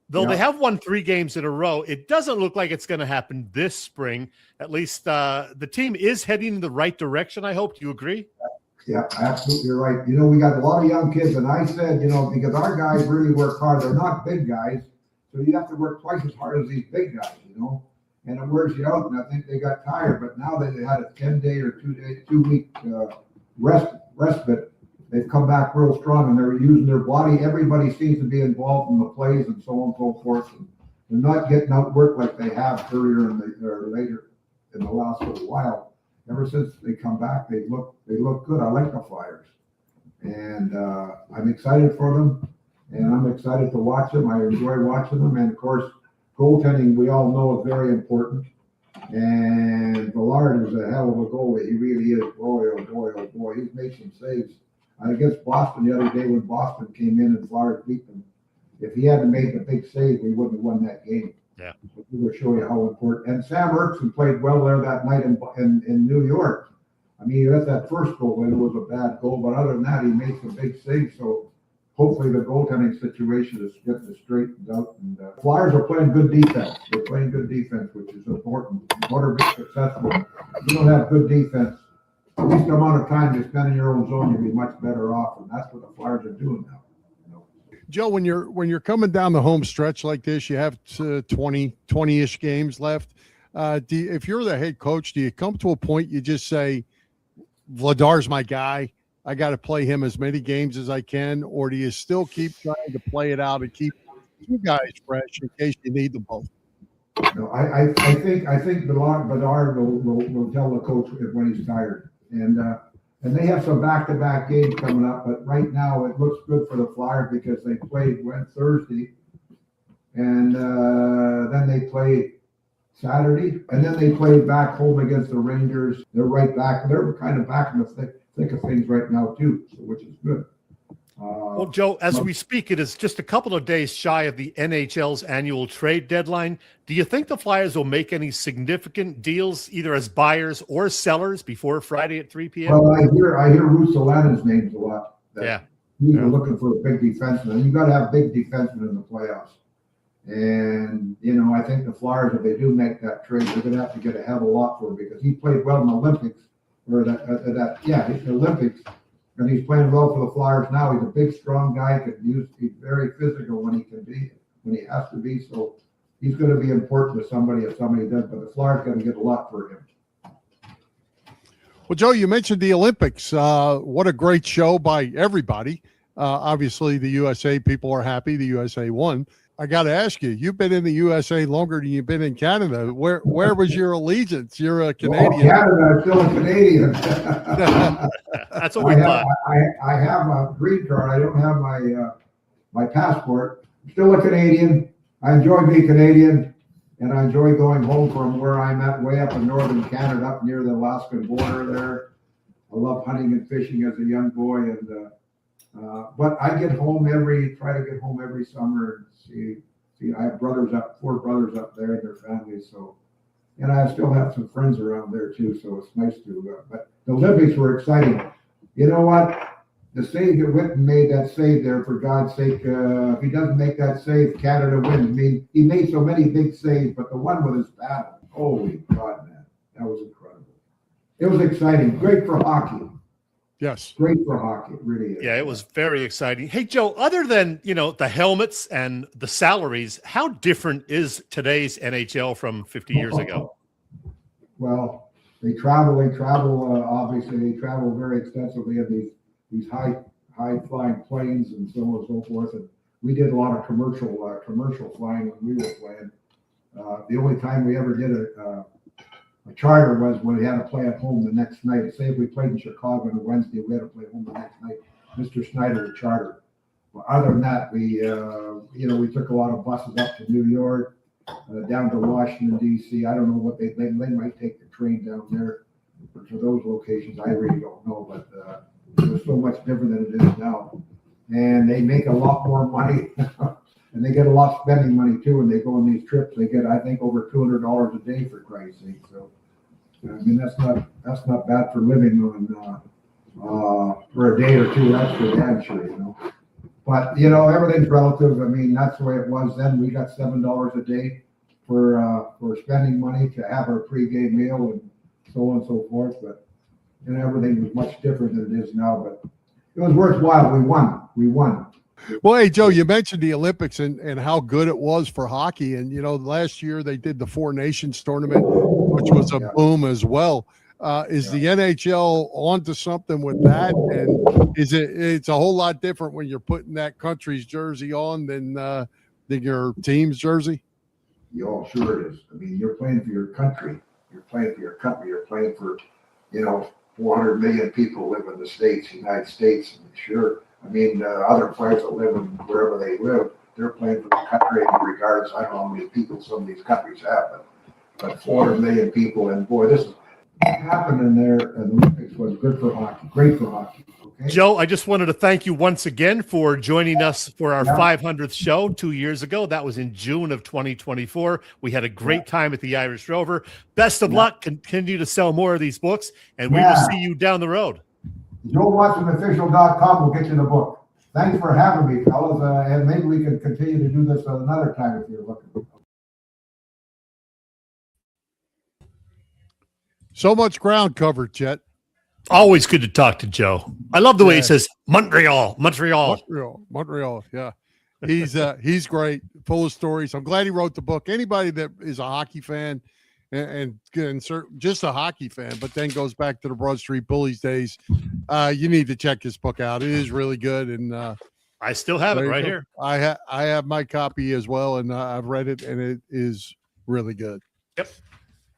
E: Though they have won 3 games in a row, it doesn't look like it's going to happen this spring. At least the team is heading in the right direction, I hope. Do you agree?
I: Yeah, absolutely right. We got a lot of young kids, and I said, because our guys really work hard. They're not big guys, so you have to work twice as hard as these big guys, and it wears you out, and I think they got tired. But now that they had a 10-day or 2-week respite, they've come back real strong, and they're using their body. Everybody seems to be involved in the plays and so on and so forth. And they're not getting outworked like they have earlier or later in the last little while. Ever since they come back, they look good. I like the Flyers, and I'm excited for them, and I'm excited to watch them. I enjoy watching them, and of course, goaltending, we all know, is very important. And Villard is a hell of a goalie. He really is. Boy, oh boy, oh boy, he's made some saves. Against Boston the other day, when Boston came in and Flyers beat them, if he hadn't made the big save, we wouldn't have won that game.
E: Yeah,
I: we will show you how important. And Sam Erkson played well there that night in New York. I mean, he let that first goal, and it was a bad goal, but other than that, he made some big saves. So hopefully, the goaltending situation is getting straightened out. And Flyers are playing good defense. They're playing good defense, which is important. In order to be successful, if you don't have good defense, at least the amount of time you spend in your own zone, you'll be much better off, and that's what the Flyers are doing now.
D: Joe, when you're coming down the home stretch like this, you have 20-ish games left. If you're the head coach, do you come to a point you just say, Vladar's my guy, I got to play him as many games as I can, or do you still keep trying to play it out and keep 2 guys fresh in case you need them both?
I: No, I think Bedard will tell the coach when he's tired. And they have some back-to-back games coming up, but right now it looks good for the Flyers because they played Thursday, and then they played Saturday, and then they played back home against the Rangers. They're right back. They're kind of back in the thick of things right now too, which is good.
E: Well, Joe, as we speak, it is just a couple of days shy of the NHL's annual trade deadline. Do you think the Flyers will make any significant deals, either as buyers or sellers, before Friday at 3 p.m.?
I: Well, I hear Russell's names a lot.
E: Yeah.
I: He's looking for a big defenseman. You've got to have big defensemen in the playoffs. And, I think the Flyers, if they do make that trade, they're going to have to get a hell of a lot for him because he played well in the Olympics. The Olympics. And he's playing well for the Flyers now. He's a big, strong guy. He's very physical when he has to be. So he's going to be important to somebody if somebody does. But the Flyers got to get a lot for him.
D: Well, Joe, you mentioned the Olympics. What a great show by everybody. Obviously, the USA people are happy. The USA won. I got to ask you, you've been in the USA longer than you've been in Canada. Where was your allegiance? You're a Canadian.
I: Canada, I'm still a Canadian.
E: That's what we thought.
I: I have a green card. I don't have my passport. I'm still a Canadian. I enjoy being Canadian, and I enjoy going home from where I'm at, way up in northern Canada, up near the Alaskan border there. I love hunting and fishing as a young boy, and but I try to get home every summer and see. I have 4 brothers up there and their families, so, and I still have some friends around there too, so it's nice to. But the Olympics were exciting. You know what? The save that Whitten made that save there, for God's sake, if he doesn't make that save, Canada wins. I mean, he made so many big saves, but the one with his paddle, holy God, man, that was incredible. It was exciting, great for hockey.
D: Yes.
I: Great for hockey, it really is.
E: Yeah, it was very exciting. Hey, Joe, other than, the helmets and the salaries, how different is today's NHL from 50 years ago?
I: Well, They travel. Obviously, they travel very extensively in these high flying planes and so on and so forth. And we did a lot of commercial flying when we were playing. The only time we ever did a charter was when we had to play at home the next night. Say if we played in Chicago on a Wednesday, we had to play home the next night. Mr. Snyder would charter. Well, other than that, we took a lot of buses up to New York, down to Washington D.C. I don't know what they might take the train down there to those locations. I really don't know, but it was so much different than it is now. And they make a lot more money, and they get a lot of spending money too. When they go on these trips, they get, I think, over $200 a day, for Christ's sake. So, I mean, that's not bad for living on for a day or two. That's for damn sure, you know. But everything's relative. I mean, that's the way it was then. We got $7 a day for spending money to have our pregame meal and so on and so forth. But everything was much different than it is now. But it was worthwhile. We won.
D: Well, hey, Joe, you mentioned the Olympics and how good it was for hockey. And, last year they did the Four Nations tournament, which was a boom as well. Is the NHL onto something with that? And it's a whole lot different when you're putting that country's jersey on than your team's jersey?
I: Oh, sure it is. I mean, you're playing for your country. You're playing for your country. You're playing for, 400 million people live in the United States. And sure. I mean, other players that live in wherever they live, they're playing for the country in regards. I don't know how many people some of these countries have, but 400 million people. And boy, this is happened in there. And the Olympics was good for hockey, great for hockey. Okay?
E: Joe, I just wanted to thank you once again for joining us for our 500th show 2 years ago. That was in June of 2024. We had a great time at the Irish Rover. Best of luck. Continue to sell more of these books, and we will see you down the road.
I: JoeWatsonOfficial.com will get you the book. Thanks for having me, fellas. And maybe we can continue to do this another time if you're looking.
D: So much ground covered, Chet.
E: Always good to talk to Joe. I love the way he says Montreal.
D: Yeah. He's great, full of stories. I'm glad he wrote the book. Anybody that is a hockey fan and just a hockey fan, but then goes back to the Broad Street Bullies days, you need to check his book out. It is really good, and
E: I still have it right here.
D: I have my copy as well, and I've read it, and it is really good.
E: Yep.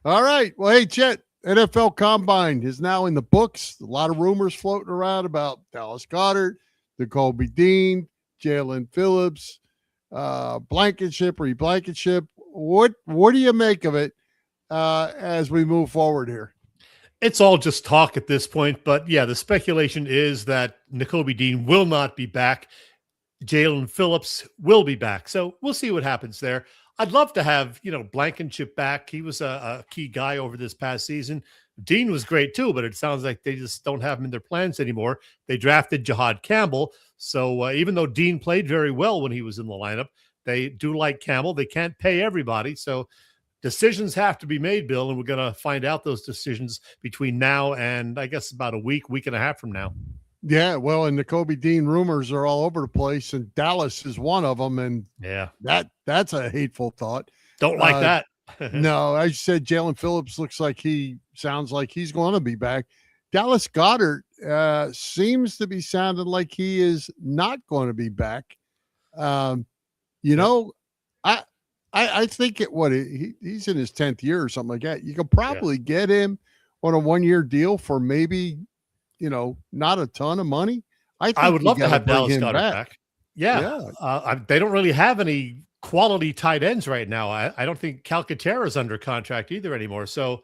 D: All right. Well, hey, Chet. NFL Combine is now in the books. A lot of rumors floating around about Dallas Goedert, Nakobe Dean, Jalen Phillips, Blankenship. What do you make of it as we move forward here?
E: It's all just talk at this point, but yeah, the speculation is that Nakobe Dean will not be back. Jalen Phillips will be back. So we'll see what happens there. I'd love to have, Blankenship back. He was a key guy over this past season. Dean was great too, but it sounds like they just don't have him in their plans anymore. They drafted Jahad Campbell. So even though Dean played very well when he was in the lineup, they do like Campbell. They can't pay everybody. So decisions have to be made, Bill, and we're going to find out those decisions between now and I guess about a week and a half from now.
D: Yeah, well, and the Nakobe Dean rumors are all over the place, and Dallas is one of them, and that's a hateful thought.
E: Don't like that.
D: No, I said Jalen Phillips sounds like he's going to be back. Dallas Goedert seems to be sounding like he is not going to be back. I think he's in his 10th year or something like that. You could probably get him on a 1-year deal for maybe not a ton of money. I
E: would love to have Dallas Goedert back. Yeah. They don't really have any quality tight ends right now. I don't think Calcaterra is under contract either anymore. So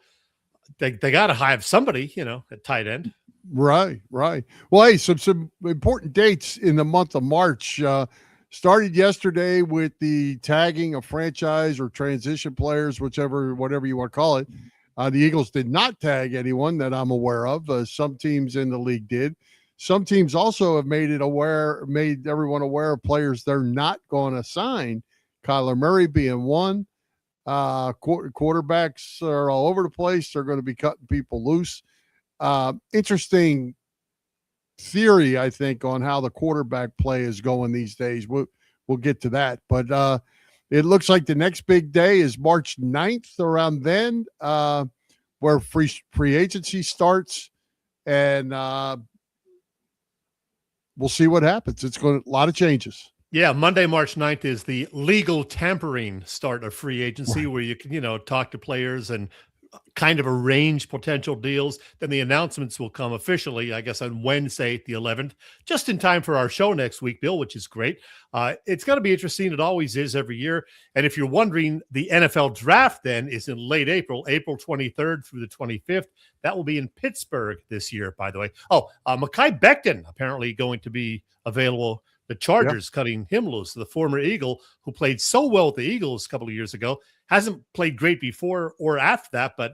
E: they got to have somebody, at tight end.
D: Right. Well, hey, some important dates in the month of March. Started yesterday with the tagging of franchise or transition players, whatever you want to call it. The Eagles did not tag anyone that I'm aware of. Some teams in the league did. Some teams also have made everyone aware of players they're not going to sign. Kyler Murray being one. Quarterbacks are all over the place. They're going to be cutting people loose. Interesting theory, I think, on how the quarterback play is going these days. We'll get to that. But it looks like the next big day is March 9th. Around then, where free agency starts, and we'll see what happens. It's going to a lot of changes.
E: Yeah, Monday, March 9th is the legal tampering start of free agency, where you can, talk to players and kind of arrange potential deals. Then the announcements will come officially, I guess, on Wednesday, the 11th, just in time for our show next week, Bill, which is great. It's going to be interesting. It always is every year. And if you're wondering, the NFL draft then is in late April, April 23rd through the 25th. That will be in Pittsburgh this year, by the way. Mekhi Becton apparently going to be available. The Chargers cutting him loose. The former Eagle who played so well with the Eagles a couple of years ago hasn't played great before or after that, but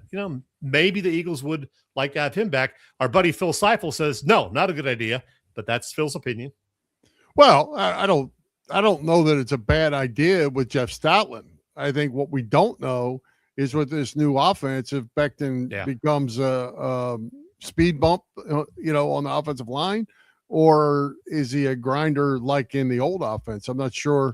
E: maybe the Eagles would like to have him back. Our buddy Phil Seifel says no, not a good idea, but that's Phil's opinion.
D: Well, I don't know that it's a bad idea with Jeff Stoutland. I think what we don't know is with this new offense, if Becton becomes a speed bump, on the offensive line. Or is he a grinder like in the old offense? I'm not sure.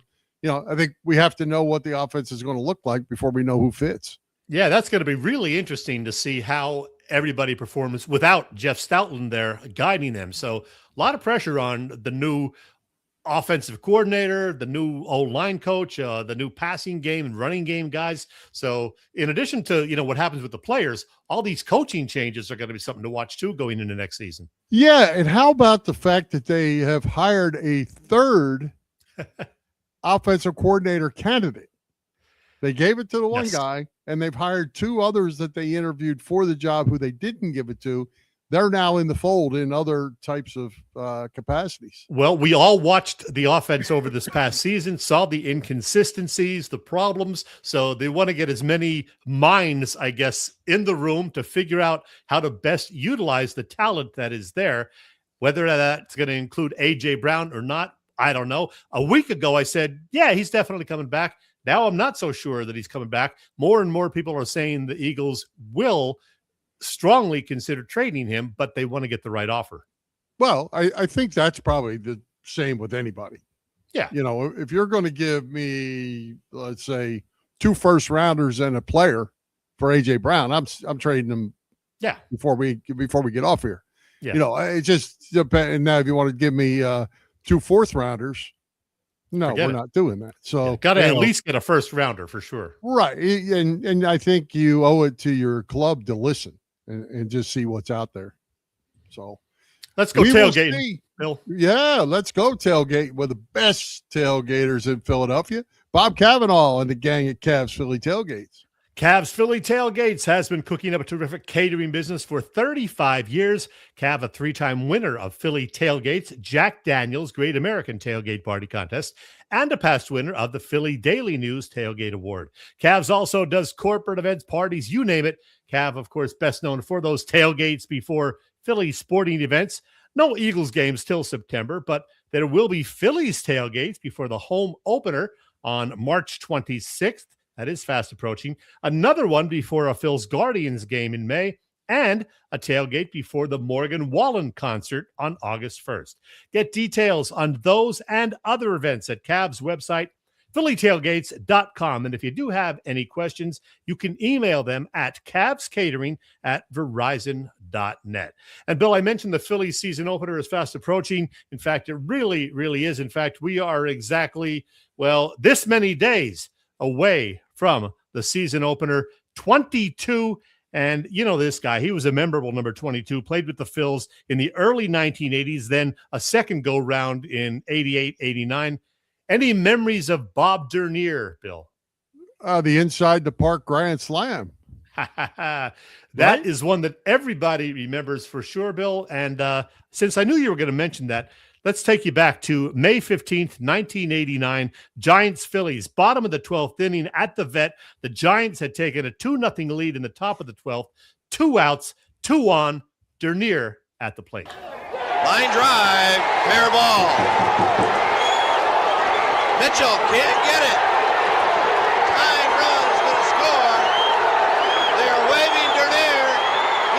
D: I think we have to know what the offense is going to look like before we know who fits.
E: Yeah, that's going to be really interesting to see how everybody performs without Jeff Stoutland there guiding them. So a lot of pressure on the new offensive coordinator, the new O-line coach, the new passing game and running game guys. So in addition to, what happens with the players, all these coaching changes are going to be something to watch too going into next season.
D: Yeah. And how about the fact that they have hired a third offensive coordinator candidate? They gave it to the one guy, and they've hired two others that they interviewed for the job who they didn't give it to. They're now in the fold in other types of capacities.
E: Well, we all watched the offense over this past season, saw the inconsistencies, the problems. So they want to get as many minds, I guess, in the room to figure out how to best utilize the talent that is there. Whether that's going to include A.J. Brown or not, I don't know. A week ago, I said, yeah, he's definitely coming back. Now I'm not so sure that he's coming back. More and more people are saying the Eagles will strongly consider trading him, but they want to get the right offer.
D: Well, I think that's probably the same with anybody.
E: Yeah.
D: If you're going to give me, let's say, 2 first-rounders and a player for A.J. Brown, I'm trading them before we get off here.
E: Yeah.
D: It just depends. Now, if you want to give me 2 fourth-rounders, no, we're not doing that. So
E: got to at least get a first-rounder for sure.
D: Right. And I think you owe it to your club to listen and just see what's out there. So
E: let's go tailgating, Bill.
D: Yeah, let's go tailgate with the best tailgaters in Philadelphia. Bob Cavanaugh and the gang at Cavs Philly Tailgates.
E: Cavs Philly Tailgates has been cooking up a terrific catering business for 35 years. Cav, a 3-time winner of Philly Tailgates, Jack Daniels Great American Tailgate Party Contest, and a past winner of the Philly Daily News Tailgate Award. Cavs also does corporate events, parties, you name it. Cav, of course, best known for those tailgates before Philly sporting events. No Eagles games till September, but there will be Phillies tailgates before the home opener on March 26th. That is fast approaching. Another one before a Phil's Guardians game in May, and a tailgate before the Morgan Wallen concert on August 1st. Get details on those and other events at Cavs' website, phillytailgates.com. And if you do have any questions, you can email them at cavscatering@verizon.net. And Bill, I mentioned the Phillies season opener is fast approaching. In fact, it really, really is. In fact, we are exactly, this many days away from the season opener, 22. And this guy, he was a memorable number 22, played with the Phils in the early 1980s, then a second go round in 88, 89. Any memories of Bob Dernier, Bill?
D: The inside the park grand slam.
E: That is one that everybody remembers for sure, Bill. And since I knew you were going to mention that, let's take you back to May 15th, 1989. Giants-Phillies, bottom of the 12th inning at the Vet. The Giants had taken a 2-0 lead in the top of the 12th. 2 outs, 2 on. Dernier at the plate.
J: Line drive, fair ball. Mitchell can't get it. Tying run is going to score. They are waving Dernier.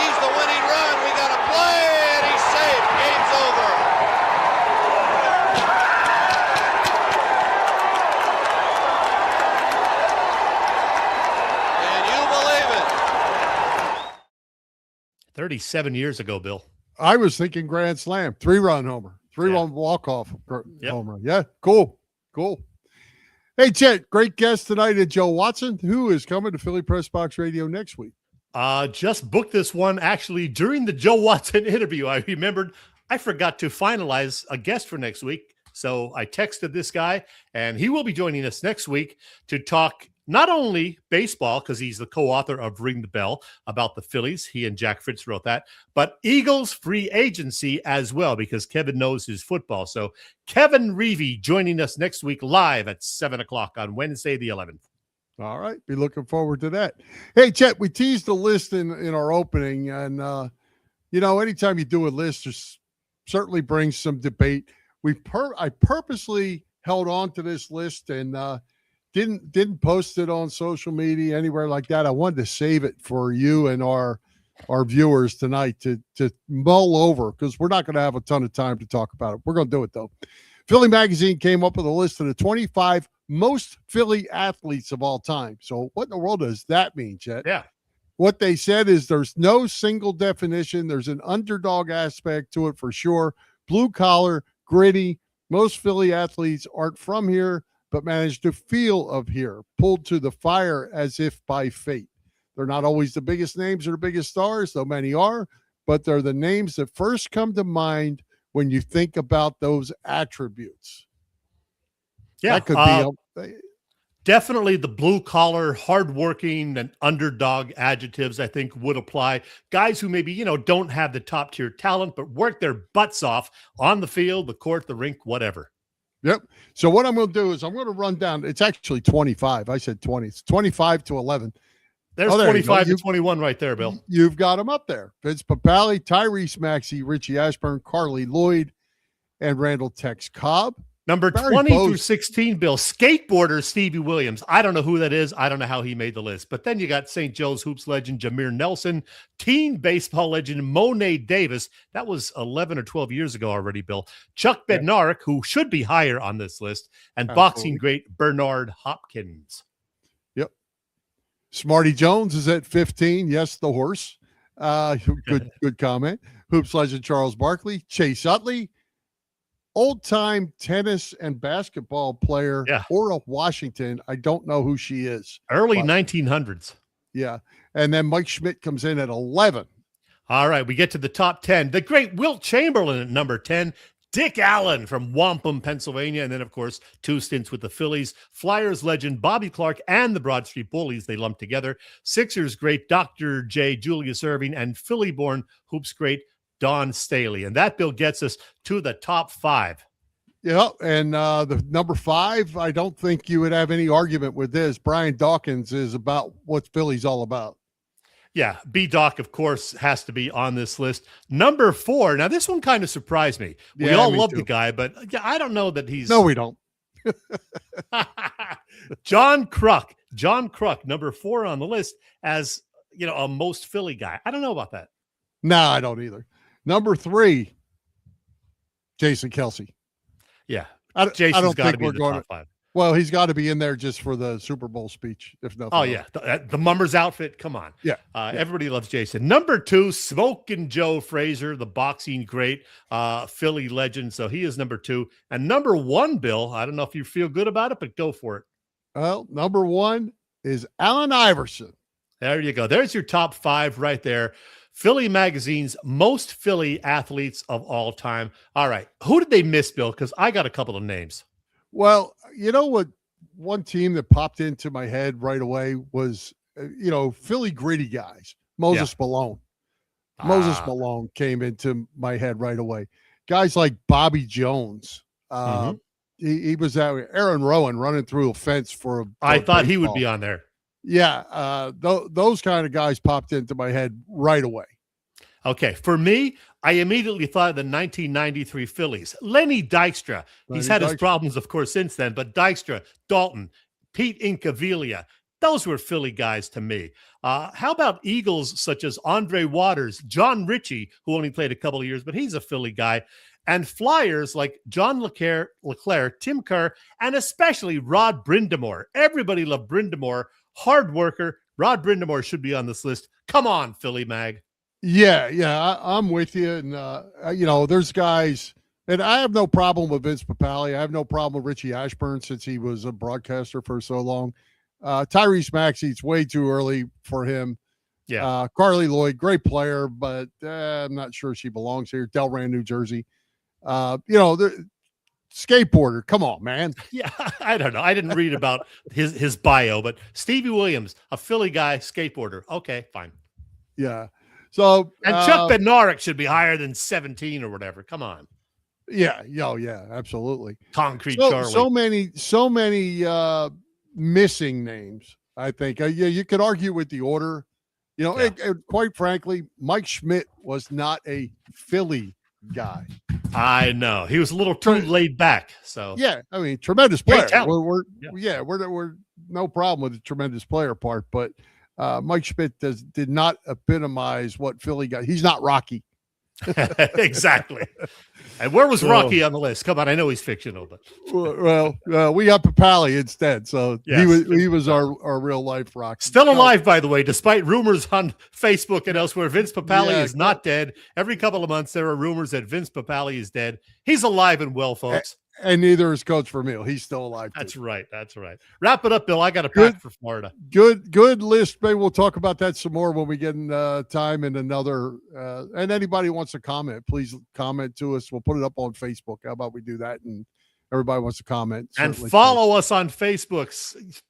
J: He's the winning run. We got a play, and he's safe. Game's over.
E: 37 years ago, Bill.
D: I was thinking grand slam, 3-run homer, 3-run walk-off homer. Yeah, cool. Hey, Chet, great guest tonight at Joe Watson, who is coming to Philly Press Box Radio next week.
E: Just booked this one actually during the Joe Watson interview. I remembered I forgot to finalize a guest for next week. So I texted this guy, and he will be joining us next week to talk not only baseball, because he's the co-author of Ring the Bell about the Phillies. He and Jack Fritz wrote that, but Eagles free agency as well, because Kevin knows his football. So Kevin Reevy joining us next week live at 7:00 on Wednesday, the 11th.
D: All right. Be looking forward to that. Hey, Chet, we teased the list in our opening, and, anytime you do a list, there's certainly brings some debate. I purposely held on to this list and didn't post it on social media, anywhere like that. I wanted to save it for you and our viewers tonight to mull over, because we're not going to have a ton of time to talk about it. We're going to do it, though. Philly Magazine came up with a list of the 25 most Philly athletes of all time. So what in the world does that mean, Chet?
E: Yeah.
D: What they said is there's no single definition. There's an underdog aspect to it for sure. Blue collar, gritty. Most Philly athletes aren't from here, but manage to feel of here, pulled to the fire as if by fate. They're not always the biggest names or the biggest stars, though many are, but they're the names that first come to mind when you think about those attributes.
E: Yeah,
D: that could be
E: definitely the blue collar, hardworking, and underdog adjectives, I think, would apply. Guys who maybe, don't have the top tier talent, but work their butts off on the field, the court, the rink, whatever.
D: Yep. So what I'm going to do is I'm going to run down. It's actually 25. I said 20. It's 25 to 11.
E: There's 25 to 21 right there, Bill.
D: You've got them up there. Vince Papale, Tyrese Maxey, Richie Ashburn, Carly Lloyd, and Randall Tex Cobb.
E: Number 20 through 16, Bill. Skateboarder Stevie Williams. I don't know who that is. I don't know how he made the list. But then you got St. Joe's hoops legend Jameer Nelson, teen baseball legend Monet Davis. That was 11 or 12 years ago already, Bill. Chuck Bednarik, who should be higher on this list, and boxing great Bernard Hopkins.
D: Yep. Smarty Jones is at 15. Yes, the horse. Good comment. Hoops legend Charles Barkley, Chase Utley, old-time tennis and basketball player, Ora Washington. I don't know who she is.
E: Early 1900s.
D: Yeah. And then Mike Schmidt comes in at 11.
E: All right, we get to the top 10. The great Wilt Chamberlain at number 10. Dick Allen from Wampum, Pennsylvania. And then, of course, 2 stints with the Phillies. Flyers legend Bobby Clark and the Broad Street Bullies, they lumped together. Sixers great Dr. J. Julius Erving, and Philly-born hoops great Don Staley. And that, Bill, gets us to the top 5.
D: Yeah, and the number 5, I don't think you would have any argument with this. Brian Dawkins is about what Philly's all about.
E: Yeah, B-Doc, of course, has to be on this list. Number 4, now this one kind of surprised me. We all love the guy, but I don't know that he's...
D: No, we don't.
E: John Kruk, number 4 on the list as, a most Philly guy. I don't know about that.
D: No, I don't either. Number 3, Jason Kelce.
E: Yeah.
D: Jason's
E: got to be in the top 5.
D: Well, he's got to be in there just for the Super Bowl speech, if nothing else.
E: Yeah. The Mummers outfit. Come on.
D: Yeah.
E: Everybody loves Jason. Number 2, Smokin' Joe Frazier, the boxing great, Philly legend. So he is number 2. And number 1, Bill, I don't know if you feel good about it, but go for it.
D: Well, number 1 is Allen Iverson.
E: There you go. There's your top 5 right there. Philly Magazine's most Philly athletes of all time. All right. Who did they miss, Bill? Because I got a couple of names.
D: Well, you know what? One team that popped into my head right away was, Philly gritty guys. Moses Malone. Moses Malone came into my head right away. Guys like Bobby Jones. He was out with Aaron Rowan running through a fence for
E: I thought he would be on there.
D: Yeah, those kind of guys popped into my head right away.
E: Okay, for me, I immediately thought of the 1993 Phillies. Lenny Dykstra. He's had his problems, of course, since then, but Dykstra, Dalton, Pete Incaviglia, those were Philly guys to me. How about Eagles such as Andre Waters, John Ritchie, who only played a couple of years, but he's a Philly guy, and Flyers like John LeClaire, Tim Kerr, and especially Rod Brindamore. Everybody loved Brindamore. Hard worker. Rod Brindamore should be on this list. Come on, Philly Mag.
D: Yeah, I'm with you. And, there's guys, and I have no problem with Vince Papale. I have no problem with Richie Ashburn since he was a broadcaster for so long. Tyrese Maxey, it's way too early for him.
E: Yeah.
D: Carly Lloyd, great player, but I'm not sure she belongs here. Delran, New Jersey. The skateboarder. Come on, man.
E: Yeah, I don't know. I didn't read about his bio, but Stevie Williams, a Philly guy, skateboarder. Okay, fine.
D: Yeah. So
E: Chuck Bednarik should be higher than 17 or whatever. Come on.
D: Yeah, absolutely.
E: Concrete Charlie.
D: So many missing names. I think you could argue with the order. Quite frankly, Mike Schmidt was not a Philly guy.
E: I know he was a little too laid back. So
D: yeah, I mean, tremendous player. We're no problem with the tremendous player part, but Mike Schmidt did not epitomize what Philly got. He's not Rocky.
E: Exactly. And where was Rocky on the list? Come on, I know he's fictional, but
D: we got Papale instead. So
E: yes,
D: he was our real life Rocky.
E: Still alive, by the way, despite rumors on Facebook and elsewhere. Vince Papale is not dead. Every couple of months there are rumors that Vince Papale is dead. He's alive and well, folks.
D: And neither is Coach Vermeil. He's still alive.
E: That's right. Wrap it up, Bill. I got a pack for Florida.
D: Good list. Maybe we'll talk about that some more when we get in time in another. And anybody who wants to comment, please comment to us. We'll put it up on Facebook. How about we do that? And everybody wants to comment.
E: And follow us on Facebook.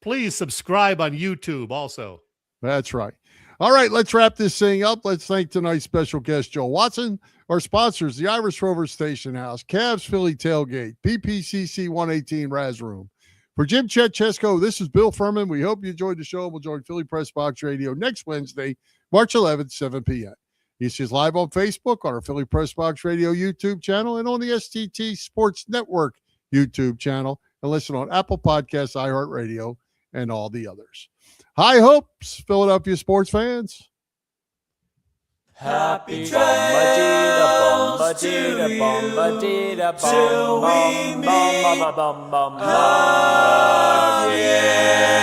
E: Please subscribe on YouTube also.
D: That's right. All right, let's wrap this thing up. Let's thank tonight's special guest, Joe Watson. Our sponsors, the Irish Rover Station House, Cavs Philly Tailgate, PPCC 118 Raz Room. For Jim Chet Chesko, this is Bill Furman. We hope you enjoyed the show. We'll join Philly Press Box Radio next Wednesday, March 11th, 7 p.m. He's just live on Facebook, on our Philly Press Box Radio YouTube channel, and on the STT Sports Network YouTube channel, and listen on Apple Podcasts, iHeartRadio, and all the others. High hopes, Philadelphia sports fans.
F: Happy trails to you till we meet again.